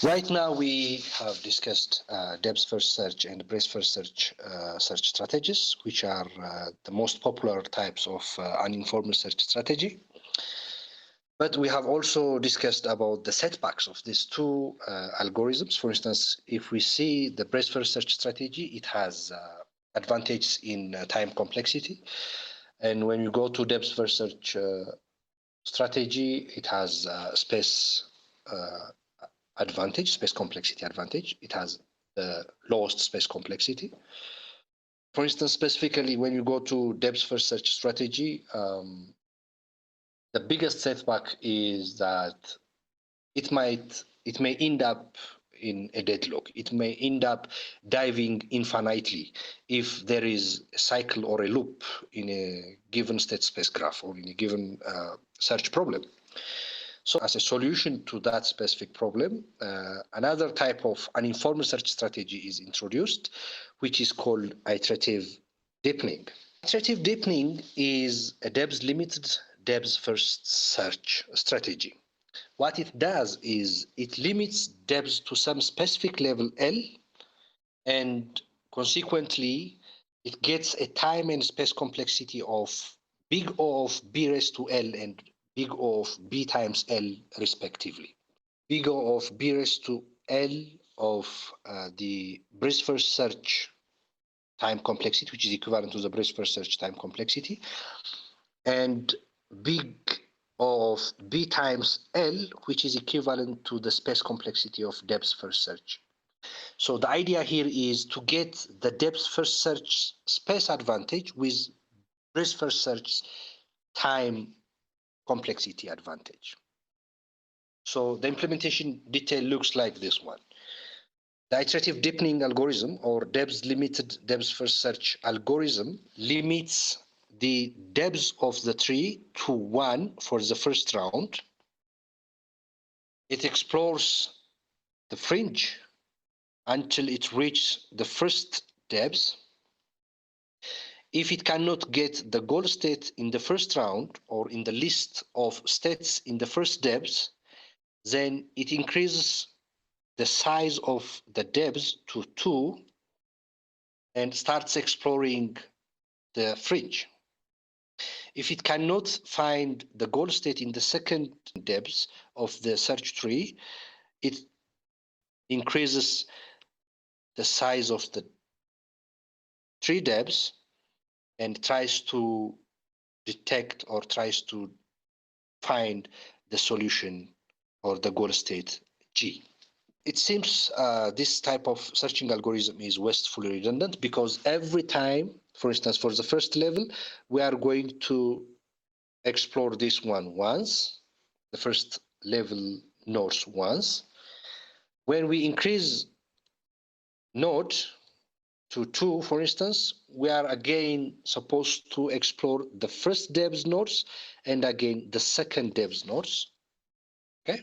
Right now we have discussed depth first search and breadth first search strategies, which are the most popular types of uninformed search strategy. But we have also discussed about the setbacks of these two algorithms. For instance, if we see the breadth first search strategy, it has advantages in time complexity. And when you go to depth first search strategy, it has space advantage, space complexity advantage. It has the lowest space complexity. For instance, specifically when you go to depth first search strategy, the biggest setback is that it may end up in a deadlock. It may end up diving infinitely if there is a cycle or a loop in a given state space graph or in a given search problem. So as a solution to that specific problem, another type of uninformed search strategy is introduced, which is called iterative deepening. Iterative deepening is a depth-limited depth first search strategy. What it does is it limits depth to some specific level L, and consequently, it gets a time and space complexity of big O of B raised to L and big O of B times L, respectively. Big O of B raised to L of the breadth first search time complexity, which is equivalent to the breadth first search time complexity, and big of B times L, which is equivalent to the space complexity of depth first search. So the idea here is to get the depth first search space advantage with breadth first search time complexity advantage. So the implementation detail looks like this one. The iterative deepening algorithm or depth-limited depth first search algorithm limits the depth of the tree to 1 for the first round. It explores the fringe until it reaches the first depth. If it cannot get the goal state in the first round or in the list of states in the first depth, then it increases the size of the depth to 2 and starts exploring the fringe. If it cannot find the goal state in the second depth of the search tree, it increases the size of the tree depths and tries to detect or tries to find the solution or the goal state G. It seems this type of searching algorithm is wastefully redundant because every time, for instance, for the first level, we are going to explore this one once, the first level nodes once. When we increase node to 2, for instance, we are again supposed to explore the first depth nodes and again the second depth nodes. Okay.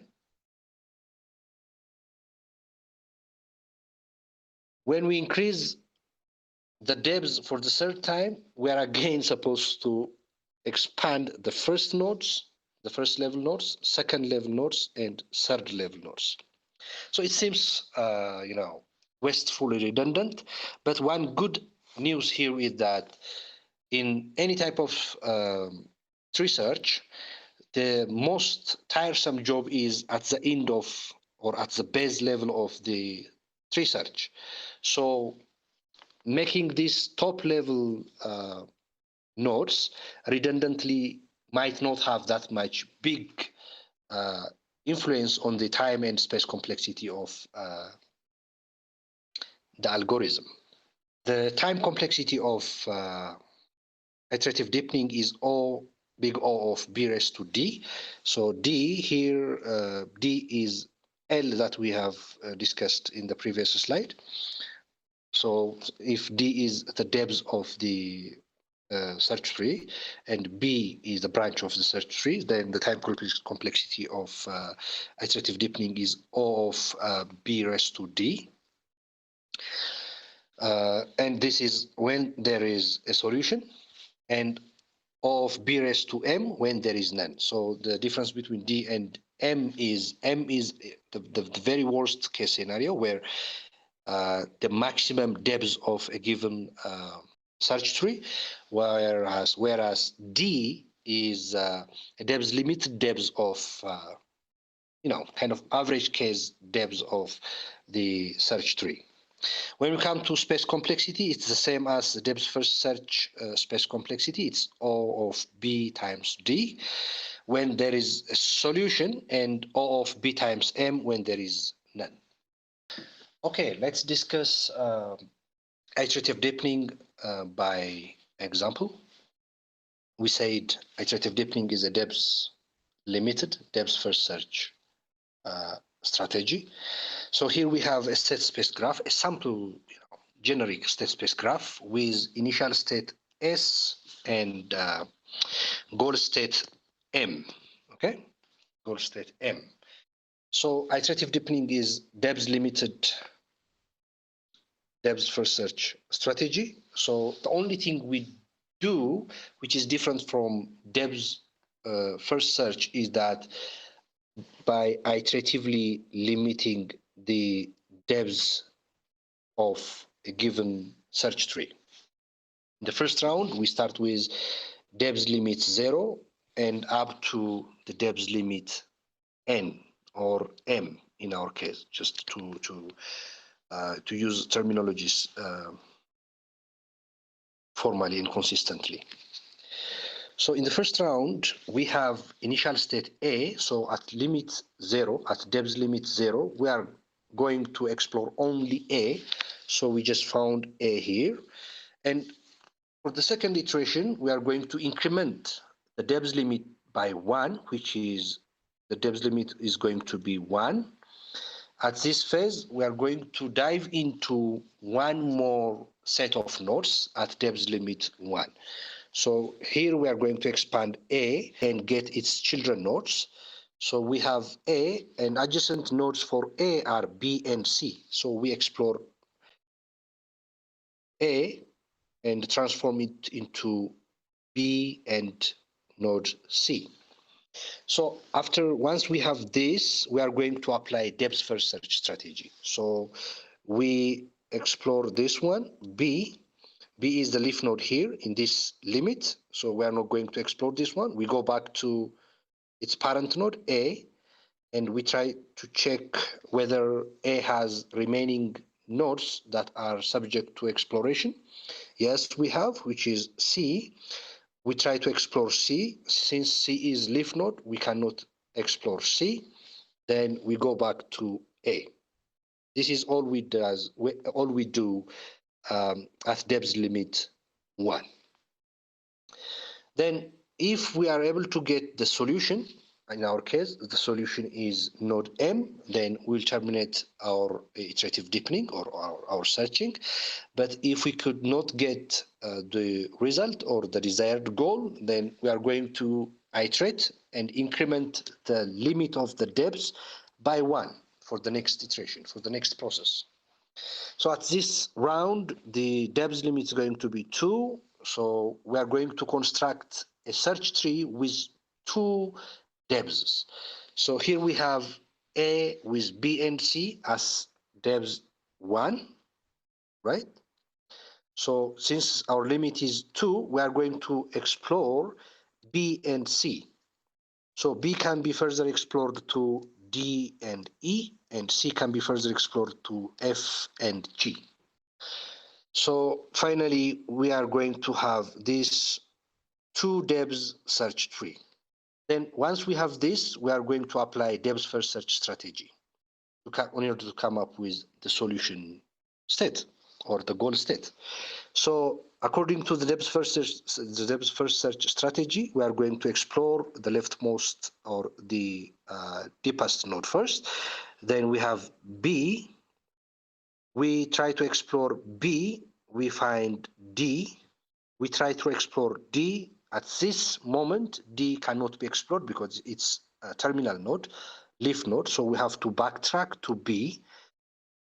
When we increase the depth for the third time, we are again supposed to expand the first nodes the first level nodes, second level nodes, and third level nodes. So it seems, wastefully redundant, but one good news here is that in any type of tree search, the most tiresome job is at the end of or at the base level of the tree search. So making these top level nodes redundantly might not have that much big influence on the time and space complexity of the algorithm. The time complexity of iterative deepening is O, big O of B raised to D. So D here, D is L that we have discussed in the previous slide. So if D is the depth of the search tree and B is the branch of the search tree, then the time complexity of iterative deepening is O of B raised to D. And this is when there is a solution, and of B raised to M when there is none. So the difference between D and M is the very worst case scenario where the maximum depth of a given search tree, whereas D is a depth limited depth of kind of average case depth of the search tree. When we come to space complexity, it's the same as the depth first search space complexity. It's O of B times D when there is a solution, and O of B times M when there is none. Okay, let's discuss iterative deepening by example. We said iterative deepening is a depth limited depth first search strategy. So here we have a state space graph, a sample generic state space graph with initial state S and goal state M. Okay, goal state M. So iterative deepening is depth limited depth first search strategy. So the only thing we do, which is different from depth first search, is that by iteratively limiting the depth of a given search tree. In the first round, we start with depth limit 0 and up to the depth limit n or m in our case, just to use terminologies formally and consistently. So in the first round, we have initial state A. So at limit 0, at depth limit 0, we are going to explore only A. So we just found A here. And for the second iteration, we are going to increment the depth limit by 1, which is the depth limit is going to be 1. At this phase, we are going to dive into one more set of nodes at depth limit 1. So here we are going to expand A and get its children nodes. So we have A, and adjacent nodes for A are B and C. So we explore A and transform it into B and node C. So once we have this, we are going to apply depth first search strategy. So we explore this one, B. B is the leaf node here in this limit. So we are not going to explore this one. We go back to its parent node, A, and we try to check whether A has remaining nodes that are subject to exploration. Yes, we have, which is C. We try to explore C. Since C is leaf node, we cannot explore C. Then we go back to A. This is all we do at depth limit 1. Then if we are able to get the solution, in our case, the solution is node M, then we'll terminate our iterative deepening or our searching. But if we could not get the result or the desired goal, then we are going to iterate and increment the limit of the depth by 1 for the next iteration, for the next process. So at this round, the depth limit is going to be 2. So we are going to construct a search tree with 2 depths. So here we have A with B and C as depth 1, right? So since our limit is 2, we are going to explore B and C. So B can be further explored to D and E, and C can be further explored to F and G. So finally, we are going to have this 2 depths search tree. Then once we have this, we are going to apply depth first search strategy in order to come up with the solution state or the goal state. So according to the depth first search strategy, we are going to explore the leftmost or the deepest node first. Then we have B. We try to explore B. We find D. We try to explore D. At this moment, D cannot be explored because it's a terminal node, leaf node. So we have to backtrack to B.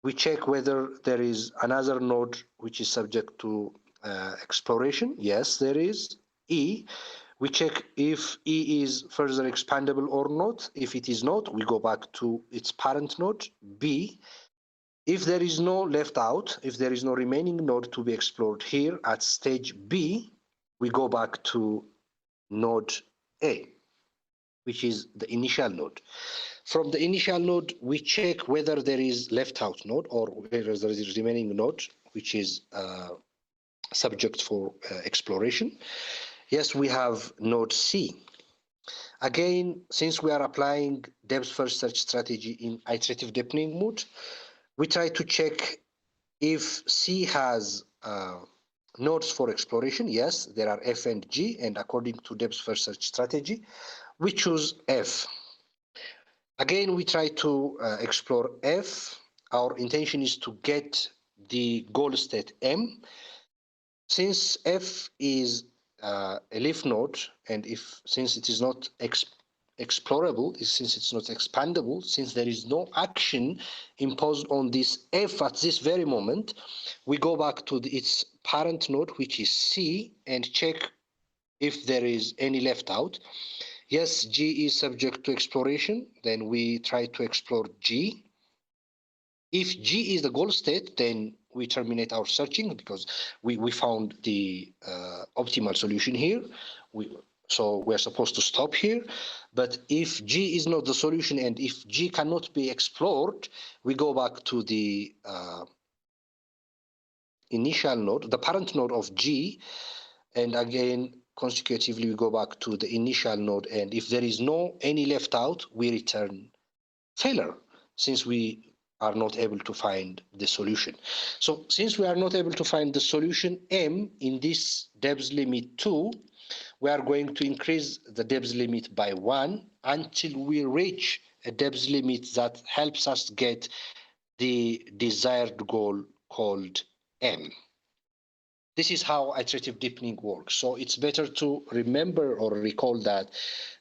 We check whether there is another node which is subject to exploration. Yes, there is. E. We check if E is further expandable or not. If it is not, we go back to its parent node, B. If there is no left out, if there is no remaining node to be explored here at stage B, we go back to node A, which is the initial node. From the initial node, we check whether there is left out node or whether there is remaining node, which is subject for exploration. Yes, we have node C. Again, since we are applying depth first search strategy in iterative deepening mode, we try to check if C has nodes for exploration. Yes, there are F and G, and according to depth first search strategy, we choose F. Again, we try to explore F. Our intention is to get the goal state M. Since F is a leaf node, and since it is not explorable, since it's not expandable, since there is no action imposed on this F at this very moment, we go back to its parent node, which is C, and check if there is any left out. Yes, G is subject to exploration. Then we try to explore G. If G is the goal state, then we terminate our searching because we found the optimal solution here. So we're supposed to stop here. But if G is not the solution and if G cannot be explored, we go back to the initial node, the parent node of G, and again, consecutively, we go back to the initial node, and if there is any left out, we return failure, since we are not able to find the solution. So since we are not able to find the solution M in this depth limit 2, we are going to increase the depth limit by 1 until we reach a depth limit that helps us get the desired goal called M. This is how iterative deepening works. So it's better to remember or recall that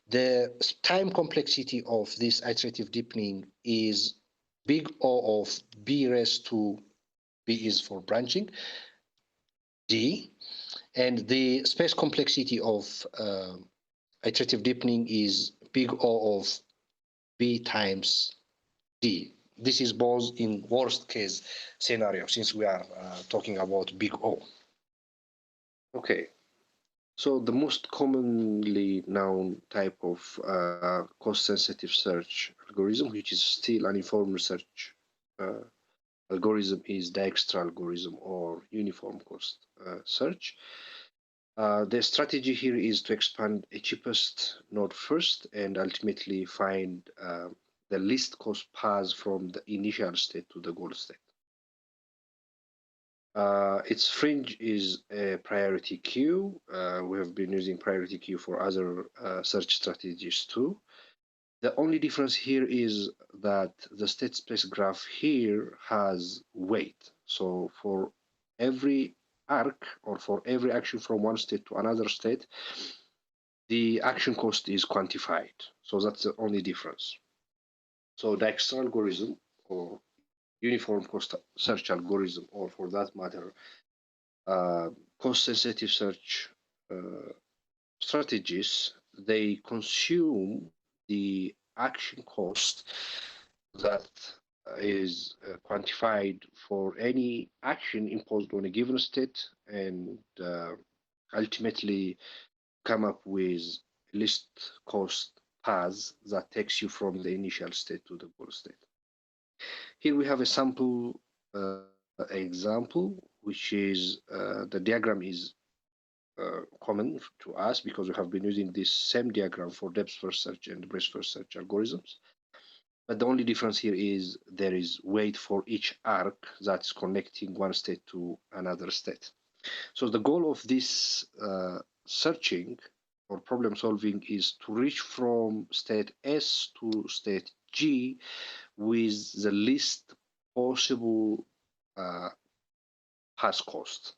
the time complexity of this iterative deepening is big O of B raised to B is for branching, D, and the space complexity of iterative deepening is big O of B times D. This is both in worst case scenario, since we are talking about big O. Okay, so the most commonly known type of cost-sensitive search algorithm, which is still uninformed research algorithm, is Dijkstra algorithm or uniform cost search. The strategy here is to expand a cheapest node first and ultimately find the least cost path from the initial state to the goal state. Its fringe is a priority queue. We have been using priority queue for other search strategies too. The only difference here is that the state space graph here has weight. So for every arc or for every action from one state to another state, the action cost is quantified. So that's the only difference. So the Dijkstra algorithm or uniform cost search algorithm, or for that matter, cost-sensitive search strategies, they consume the action cost that is quantified for any action imposed on a given state, and ultimately come up with least cost path that takes you from the initial state to the goal state. Here we have a sample example, which is the diagram is common to us because we have been using this same diagram for depth first search and breadth first search algorithms. But the only difference here is there is weight for each arc that's connecting one state to another state. So the goal of this searching or problem solving is to reach from state S to state G with the least possible path cost.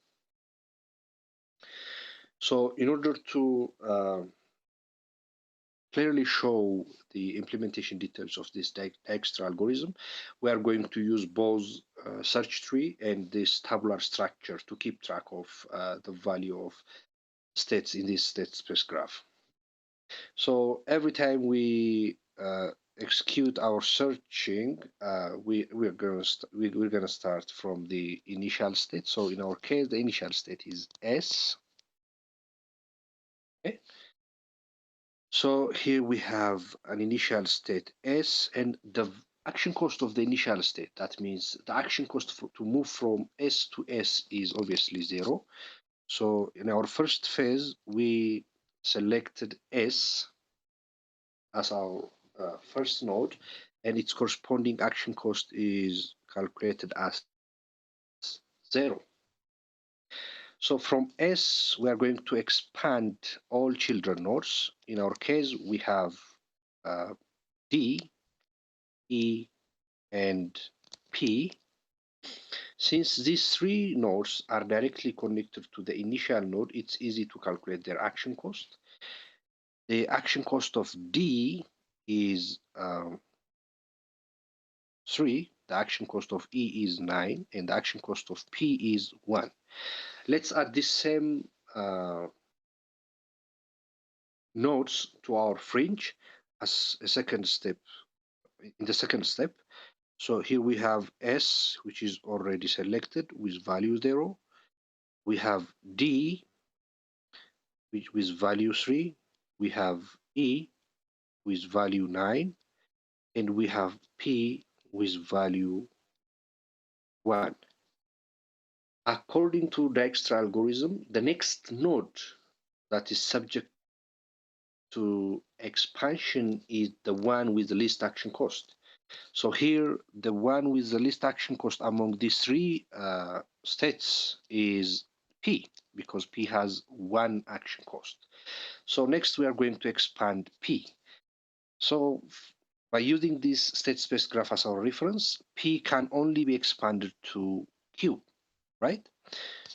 So in order to clearly show the implementation details of this Dijkstra algorithm, we are going to use both search tree and this tabular structure to keep track of the value of states in this state space graph. So every time we execute our searching, we're gonna start from the initial state. So in our case, the initial state is S. Okay. So here we have an initial state S, and the action cost of the initial state. That means the action cost to move from S to S is obviously 0. So in our first phase, we selected S as our first node, and its corresponding action cost is calculated as 0. So from S, we are going to expand all children nodes. In our case, we have D, E, and P. Since these three nodes are directly connected to the initial node, it's easy to calculate their action cost. The action cost of D is 3, the action cost of E is 9, and the action cost of P is 1. Let's add this same nodes to our fringe as a second step. In the second step, so here we have S, which is already selected with value 0. We have D, which with value 3. We have E with value 9. And we have P with value 1. According to Dijkstra algorithm, the next node that is subject to expansion is the one with the least action cost. So here, the one with the least action cost among these three states is P, because P has 1 action cost. So next, we are going to expand P. So by using this state space graph as our reference, P can only be expanded to Q, right?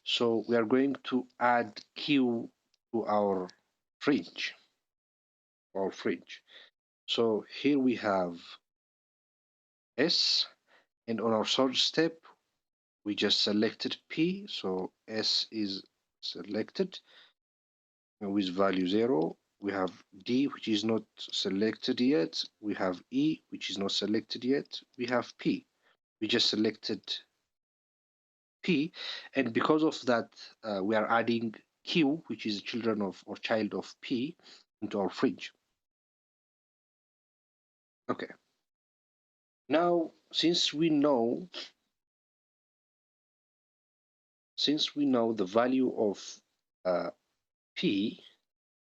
So we are going to add Q to our fringe. So here we have S, and on our third step, we just selected P, so S is selected with value 0. We have D, which is not selected yet. We have E, which is not selected yet. We have P. We just selected P, and because of that, we are adding Q, which is children of or child of P, into our fringe. Okay. Now, since we know the value of P,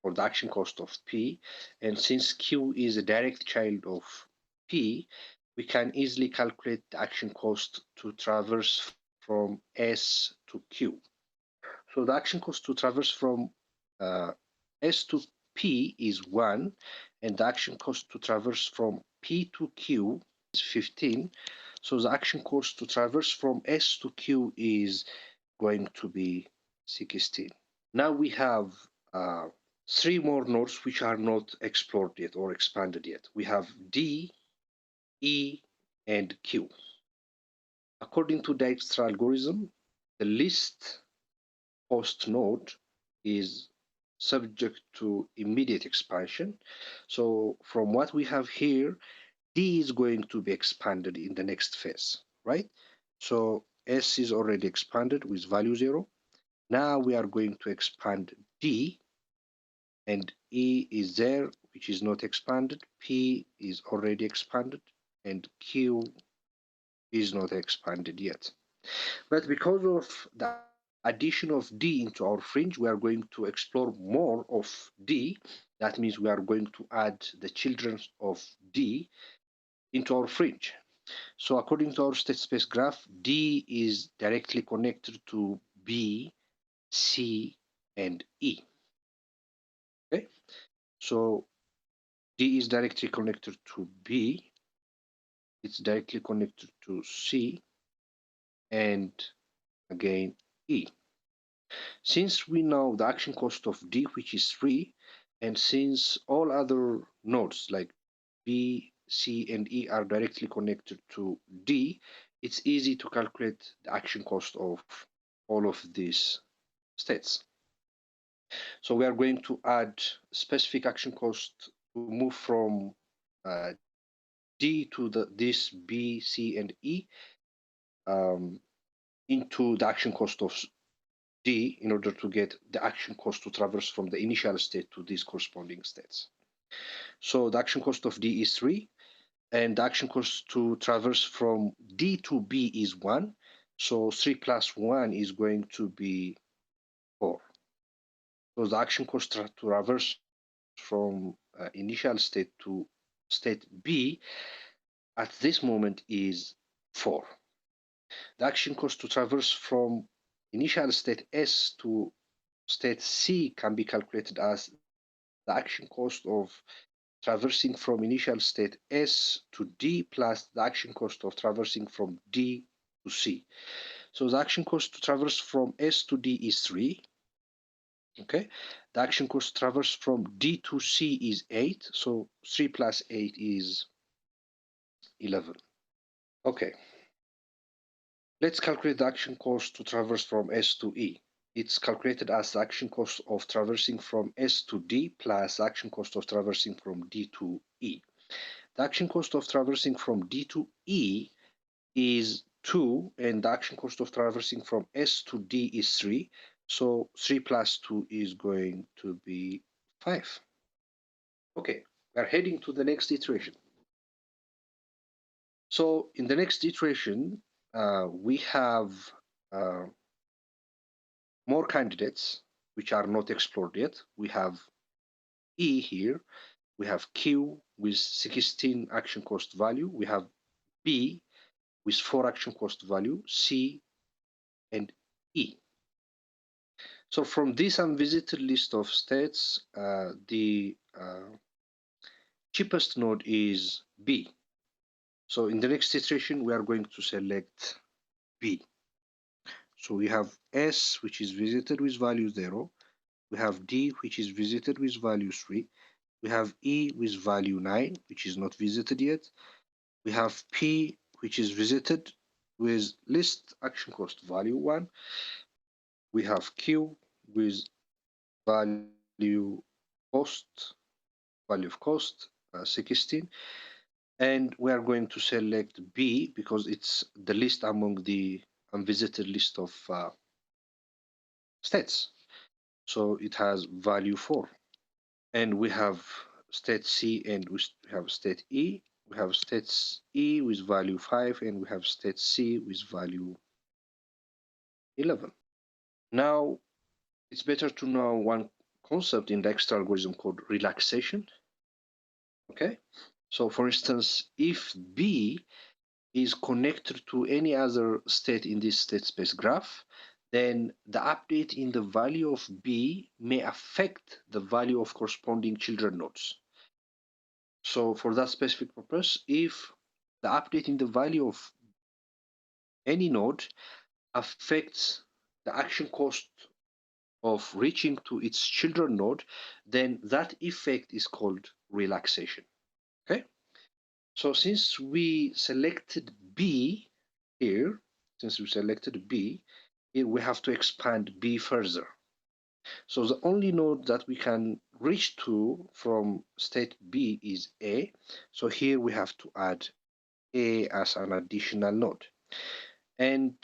or the action cost of P, and since Q is a direct child of P, we can easily calculate the action cost to traverse from S to Q. So the action cost to traverse from S to P is 1, and the action cost to traverse from P to Q is 15. So the action cost to traverse from S to Q is going to be 16. Now we have 3 more nodes which are not explored yet or expanded yet. We have D, E, and Q. According to Dijkstra algorithm, the least cost node is subject to immediate expansion. So from what we have here, D is going to be expanded in the next phase, right? So S is already expanded with value 0. Now we are going to expand D, and E is there, which is not expanded. P is already expanded, and Q is not expanded yet. But because of the addition of D into our fringe, we are going to explore more of D. That means we are going to add the children of D into our fringe. So according to our state space graph, D is directly connected to B, C, and E. Okay, so D is directly connected to B, it's directly connected to C, and again E. Since we know the action cost of D, which is 3, and since all other nodes like B, C, and E are directly connected to D, it's easy to calculate the action cost of all of these states. So we are going to add specific action cost to move from D to this B, C, and E um, into the action cost of D in order to get the action cost to traverse from the initial state to these corresponding states. So the action cost of D is 3, and the action cost to traverse from D to B is 1. So 3 plus 1 is going to be 4. So the action cost to traverse from initial state to state B at this moment is 4. The action cost to traverse from initial state S to state C can be calculated as the action cost of traversing from initial state S to D plus the action cost of traversing from D to C. So the action cost to traverse from S to D is 3. Okay, the action cost to traverse from D to C is 8. So 3 plus 8 is 11. Okay, let's calculate the action cost to traverse from S to E. It's calculated as the action cost of traversing from S to D plus the action cost of traversing from D to E. The action cost of traversing from D to E is 2, and the action cost of traversing from S to D is 3. So 3 plus 2 is going to be 5. Okay, we're heading to the next iteration. So in the next iteration, we have uh, more candidates which are not explored yet. We have E here, we have Q with 16 action cost value, we have B with 4 action cost value, C, and E. So from this unvisited list of states, the cheapest node is B. So in the next iteration, we are going to select B. So we have S, which is visited with value 0. We have D, which is visited with value 3. We have E with value 9, which is not visited yet. We have P, which is visited with list action cost value 1. We have Q with value of cost 16, and we are going to select B because it's the least among the unvisited list of states. So it has value 4. And we have state C and we have state E. We have state E with value 5, and we have state C with value 11. Now, it's better to know one concept in the Dijkstra algorithm called relaxation. Okay, so for instance, if B is connected to any other state in this state space graph, then the update in the value of B may affect the value of corresponding children nodes. So for that specific purpose, if the update in the value of any node affects the action cost of reaching to its children node, then that effect is called relaxation. Okay, so since we selected B here, here we have to expand B further. So the only node that we can reach to from state B is A. So here we have to add A as an additional node. And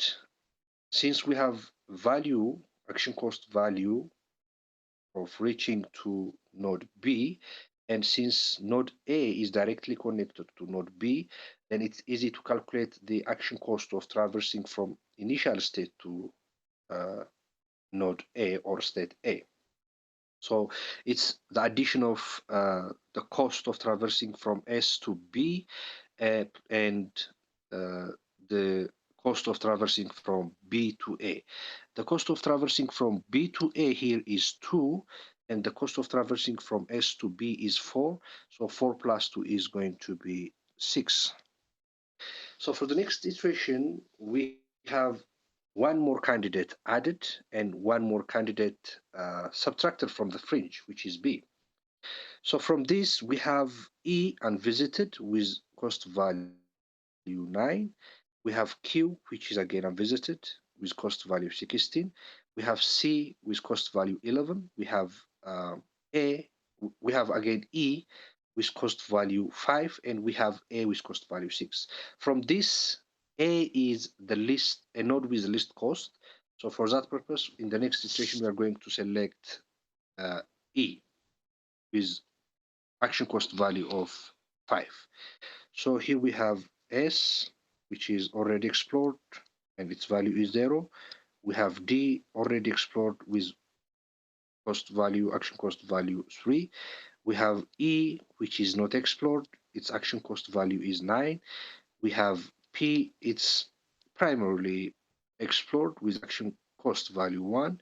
since we have value, action cost value of reaching to node B, and since node A is directly connected to node B, then it's easy to calculate the action cost of traversing from initial state to node A or state A. So it's the addition of the cost of traversing from S to B and the cost of traversing from B to A. The cost of traversing from B to A here is 2, and the cost of traversing from S to B is 4. So 4 plus 2 is going to be 6. So for the next iteration, we have one more candidate added and one more candidate subtracted from the fringe, which is B. So from this, we have E unvisited with cost value 9. We have Q, which is again unvisited with cost value 16. We have C with cost value 11. We have A, we have again E with cost value 5, and we have A with cost value 6. From this, A is the least, a node with the least cost. So for that purpose, in the next iteration, we are going to select E with action cost value of 5. So here we have S, which is already explored, and its value is 0. We have D already explored with cost value, action cost value 3. We have E, which is not explored. Its action cost value is 9. We have P, it's primarily explored with action cost value 1.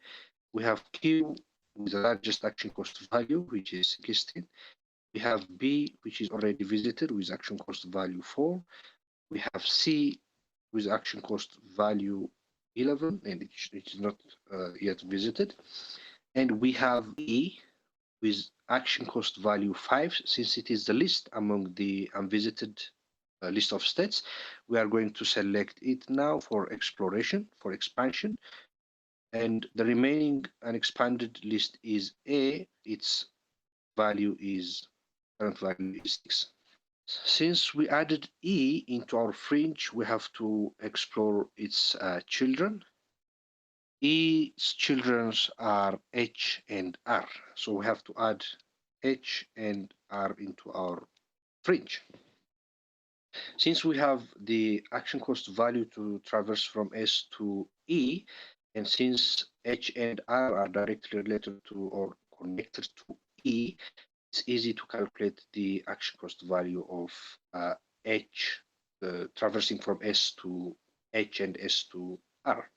We have Q with the largest action cost value, which is 16. We have B, which is already visited with action cost value 4. We have C with action cost value 11, and it is not yet visited. And we have E with action cost value 5, since it is the least among the unvisited list of states. We are going to select it now for exploration, for expansion. And the remaining unexpanded list is A. Its value is, current value is 6. Since we added E into our fringe, we have to explore its children. E's children are H and R. So we have to add H and R into our fringe. Since we have the action cost value to traverse from S to E, and since H and R are directly related to or connected to E, it's easy to calculate the action cost value of H traversing from S to H and S to R.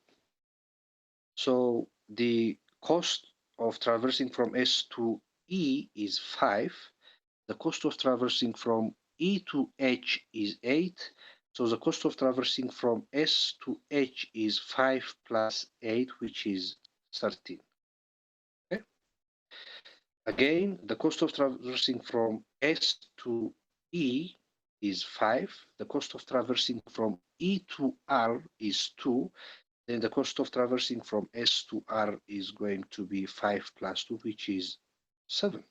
So the cost of traversing from S to E is 5. The cost of traversing from E to H is 8. So the cost of traversing from S to H is 5 plus 8, which is 13. Okay? Again, the cost of traversing from S to E is 5. The cost of traversing from E to R is 2. Then the cost of traversing from S to R is going to be 5 plus 2, which is 7.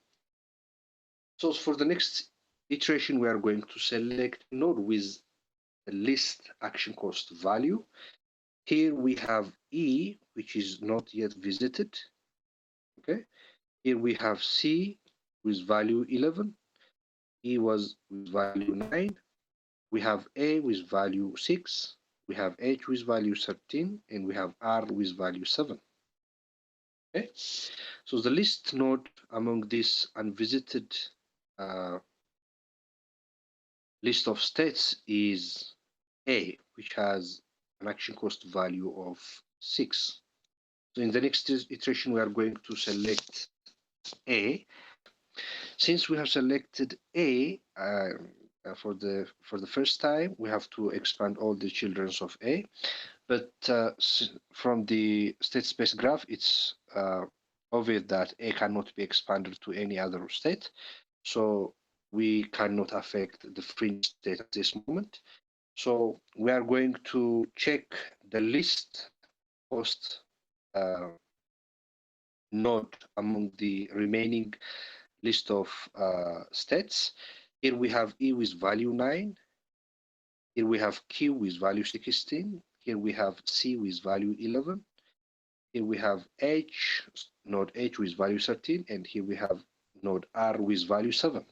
So for the next iteration, we are going to select node with the least action cost value. Here we have E, which is not yet visited. Okay. Here we have C with value 11. E was with value 9. We have A with value 6. We have H with value 13, and we have R with value 7. Okay. So the least node among this unvisited list of states is A, which has an action cost value of 6. So in the next iteration, we are going to select A. Since we have selected A for the first time, we have to expand all the children of A. But from the state space graph, it's obvious that A cannot be expanded to any other state. So we cannot affect the fringe state at this moment. So we are going to check the least cost node among the remaining list of states. Here we have E with value 9. Here we have Q with value 16. Here we have C with value 11. Here we have H, node H with value 13. And here we have node R with value 7.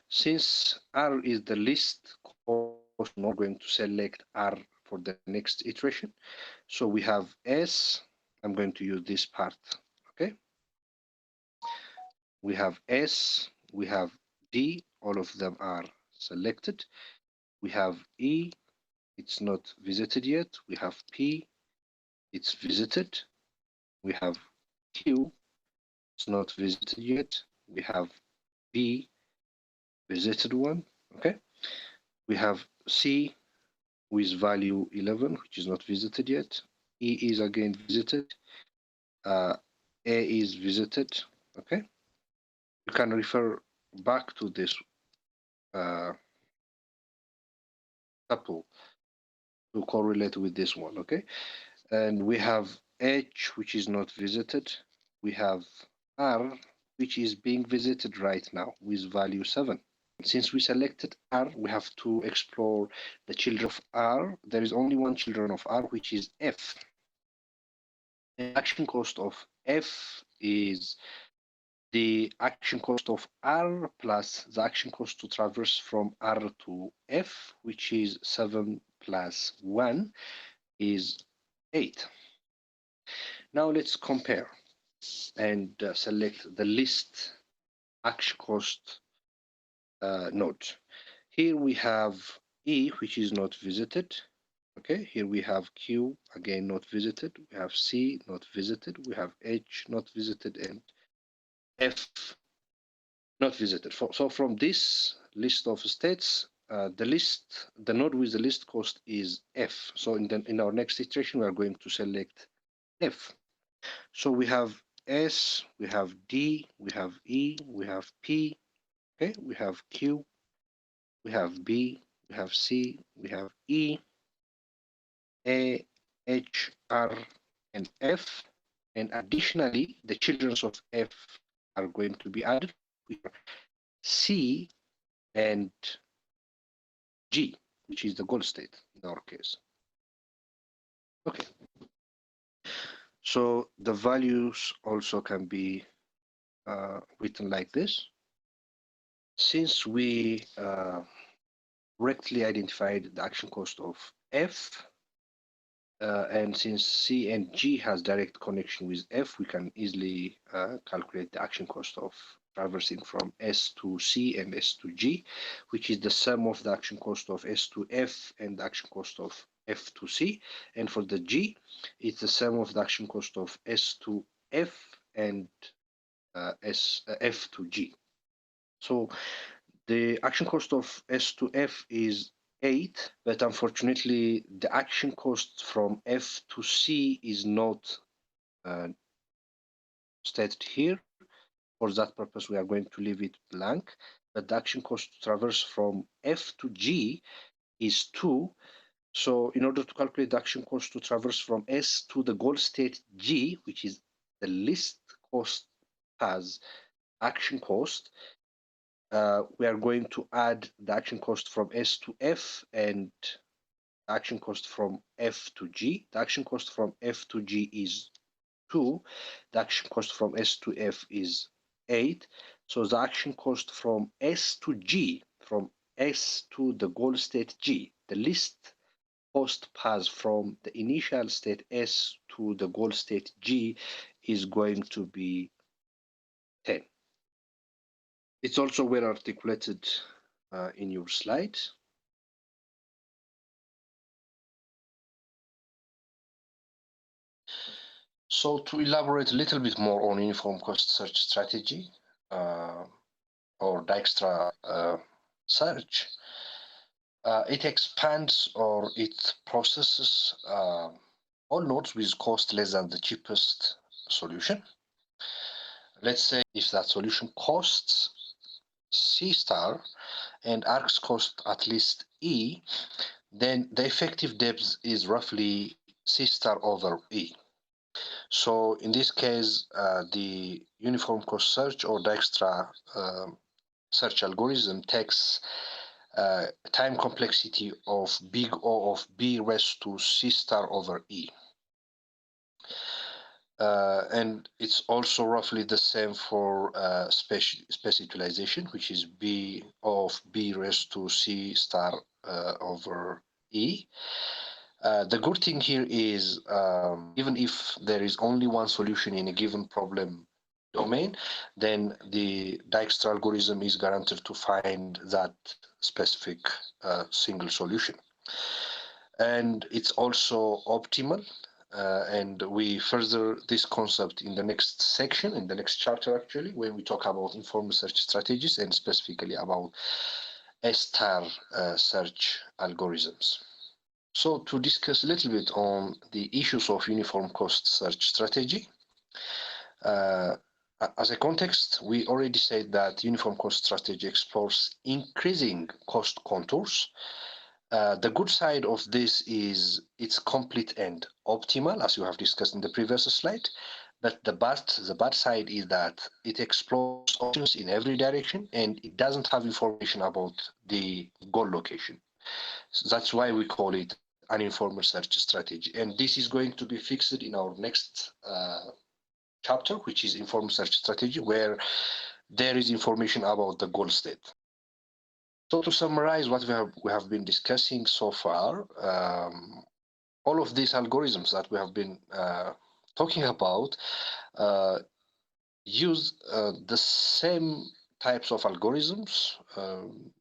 Since R is the least cost node, we're going to select R for the next iteration. So we have S. I'm going to use this part. Okay. We have S. We have D. All of them are selected. We have E. It's not visited yet. We have P. It's visited. We have Q. It's not visited yet. We have B. Visited one. Okay. We have C with value 11, which is not visited yet. E is again visited. A is visited. Okay. You can refer back to this tuple to correlate with this one. Okay. And we have H, which is not visited. We have R, which is being visited right now with value 7. Since we selected R, we have to explore the children of R. There is only one children of R, which is F. The action cost of F is the action cost of R plus the action cost to traverse from R to F, which is 7 plus 1 is 8. Now let's compare and select the least action cost node. Here we have E, which is not visited. Okay, here we have Q, again not visited. We have C, not visited. We have H, not visited, and F, not visited. So from this list of states, the node with the least cost is F. So in our next iteration, we are going to select F. So we have S, we have D, we have E, we have P, okay, we have Q, we have B, we have C, we have E, A, H, R, and F. And additionally, the children of F are going to be added, which are C and G, which is the goal state in our case. Okay. So the values also can be written like this. Since we correctly identified the action cost of F, and since C and G has direct connection with F, we can easily calculate the action cost of traversing from S to C and S to G, which is the sum of the action cost of S to F and the action cost of F to C. And for the G, it's the sum of the action cost of S to F and F to G. So the action cost of S to F is 8, but unfortunately, the action cost from F to C is not stated here. For that purpose, we are going to leave it blank. But the action cost to traverse from F to G is 2. So in order to calculate the action cost to traverse from S to the goal state G, which is the least cost path action cost, we are going to add the action cost from S to F and action cost from F to G. The action cost from F to G is 2. The action cost from S to F is 8. So the action cost from S to G, from S to the goal state G, the least cost path from the initial state S to the goal state G is going to be 10. It's also well articulated in your slide. So to elaborate a little bit more on uniform cost search strategy or Dijkstra search, it expands or it processes all nodes with cost less than the cheapest solution. Let's say if that solution costs C star and arcs cost at least E, then the effective depth is roughly C star over E. So in this case, the uniform cost search or Dijkstra search algorithm takes time complexity of big O of B raised to C star over E. And it's also roughly the same for space utilization, which is B of B raised to C star over E. The good thing here is even if there is only one solution in a given problem domain, then the Dijkstra algorithm is guaranteed to find that specific single solution. And it's also optimal. And we further this concept in the next section, in the next chapter actually, when we talk about informed search strategies and specifically about S-star search algorithms. So to discuss a little bit on the issues of uniform cost search strategy, as a context, we already said that uniform cost strategy explores increasing cost contours. The good side of this is it's complete and optimal, as you have discussed in the previous slide. But the bad side is that it explores options in every direction and it doesn't have information about the goal location. So that's why we call it uninformed search strategy. And this is going to be fixed in our next chapter, which is informed search strategy, where there is information about the goal state. So to summarize what we have been discussing so far, all of these algorithms that we have been talking about use the same types of algorithms,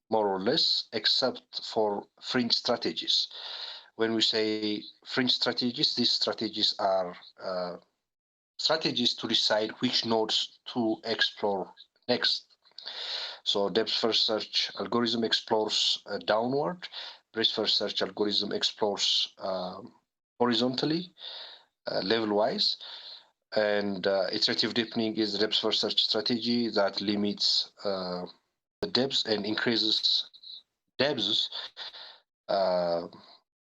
more or less, except for fringe strategies. When we say fringe strategies, these strategies are strategies to decide which nodes to explore next. So depth first search algorithm explores downward, breadth first search algorithm explores horizontally, level-wise, and iterative deepening is depth first search strategy that limits the depths and increases depths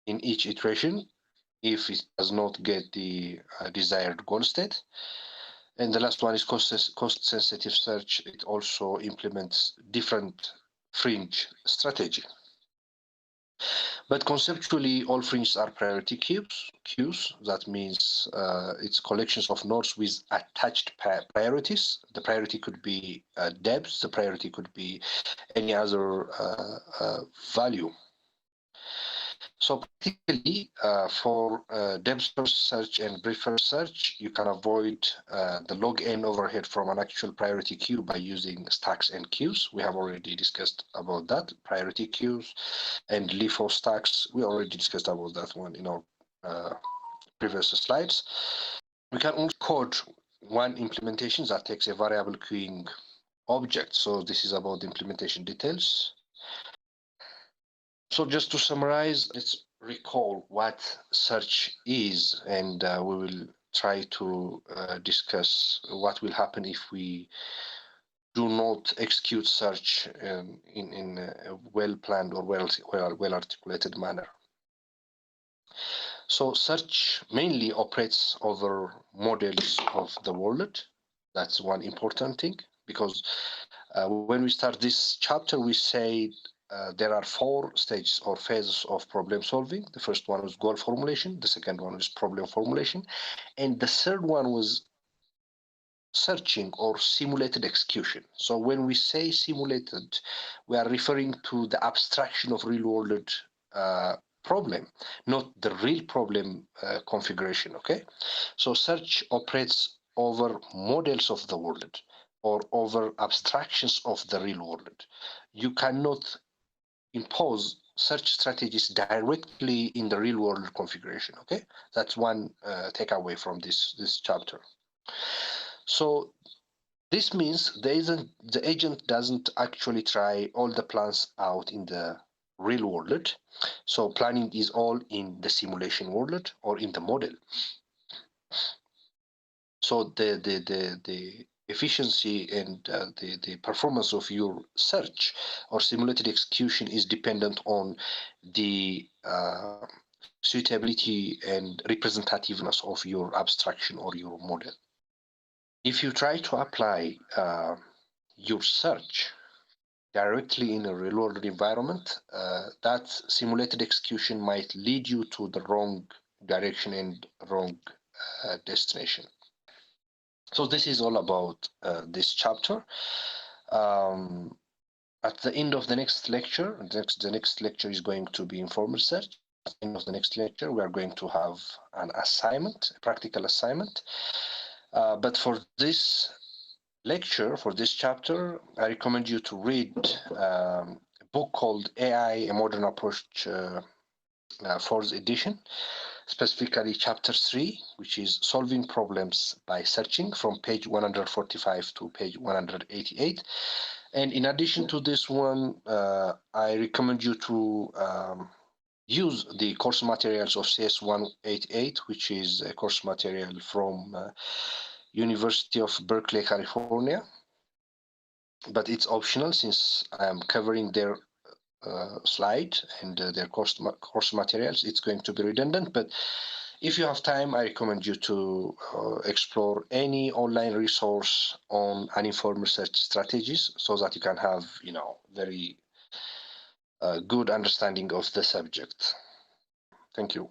in each iteration if it does not get the desired goal state. And the last one is cost sensitive search. It also implements different fringe strategy. But conceptually, all fringes are priority queues. That means it's collections of nodes with attached priorities. The priority could be depth. The priority could be any other value. So practically, for depth first search and breadth first search, you can avoid the log n overhead from an actual priority queue by using stacks and queues. We have already discussed about that. Priority queues and LIFO stacks, we already discussed about that one in our previous slides. We can also code one implementation that takes a variable queuing object. So this is about the implementation details. So just to summarize, let's recall what search is, and we will try to discuss what will happen if we do not execute search in a well-planned or well-articulated manner. So search mainly operates over models of the world. That's one important thing, because when we start this chapter, we say there are 4 stages or phases of problem solving. The first one was goal formulation. The second one was problem formulation. And the third one was searching or simulated execution. So when we say simulated, we are referring to the abstraction of real-world problem, not the real problem configuration, okay? So search operates over models of the world or over abstractions of the real world. You cannot impose search strategies directly in the real world configuration, okay? That's one takeaway from this chapter. So this means the agent doesn't actually try all the plans out in the real world. So planning is all in the simulation world or in the model. So the efficiency and the performance of your search or simulated execution is dependent on the suitability and representativeness of your abstraction or your model. If you try to apply your search directly in a real-world environment, that simulated execution might lead you to the wrong direction and wrong destination. So this is all about this chapter. At the end of the next lecture, the next lecture is going to be informal search. At the end of the next lecture, we are going to have an assignment, a practical assignment. But for this lecture, for this chapter, I recommend you to read a book called AI, A Modern Approach, 4th edition, specifically chapter 3, which is Solving Problems by Searching, from page 145 to page 188. And in addition to this one, I recommend you to use the course materials of CS188, which is a course material from University of Berkeley, California. But it's optional since I am covering their slide and their course materials. It's going to be redundant, but if you have time, I recommend you to explore any online resource on uninformed research strategies so that you can have, very good understanding of the subject. Thank you.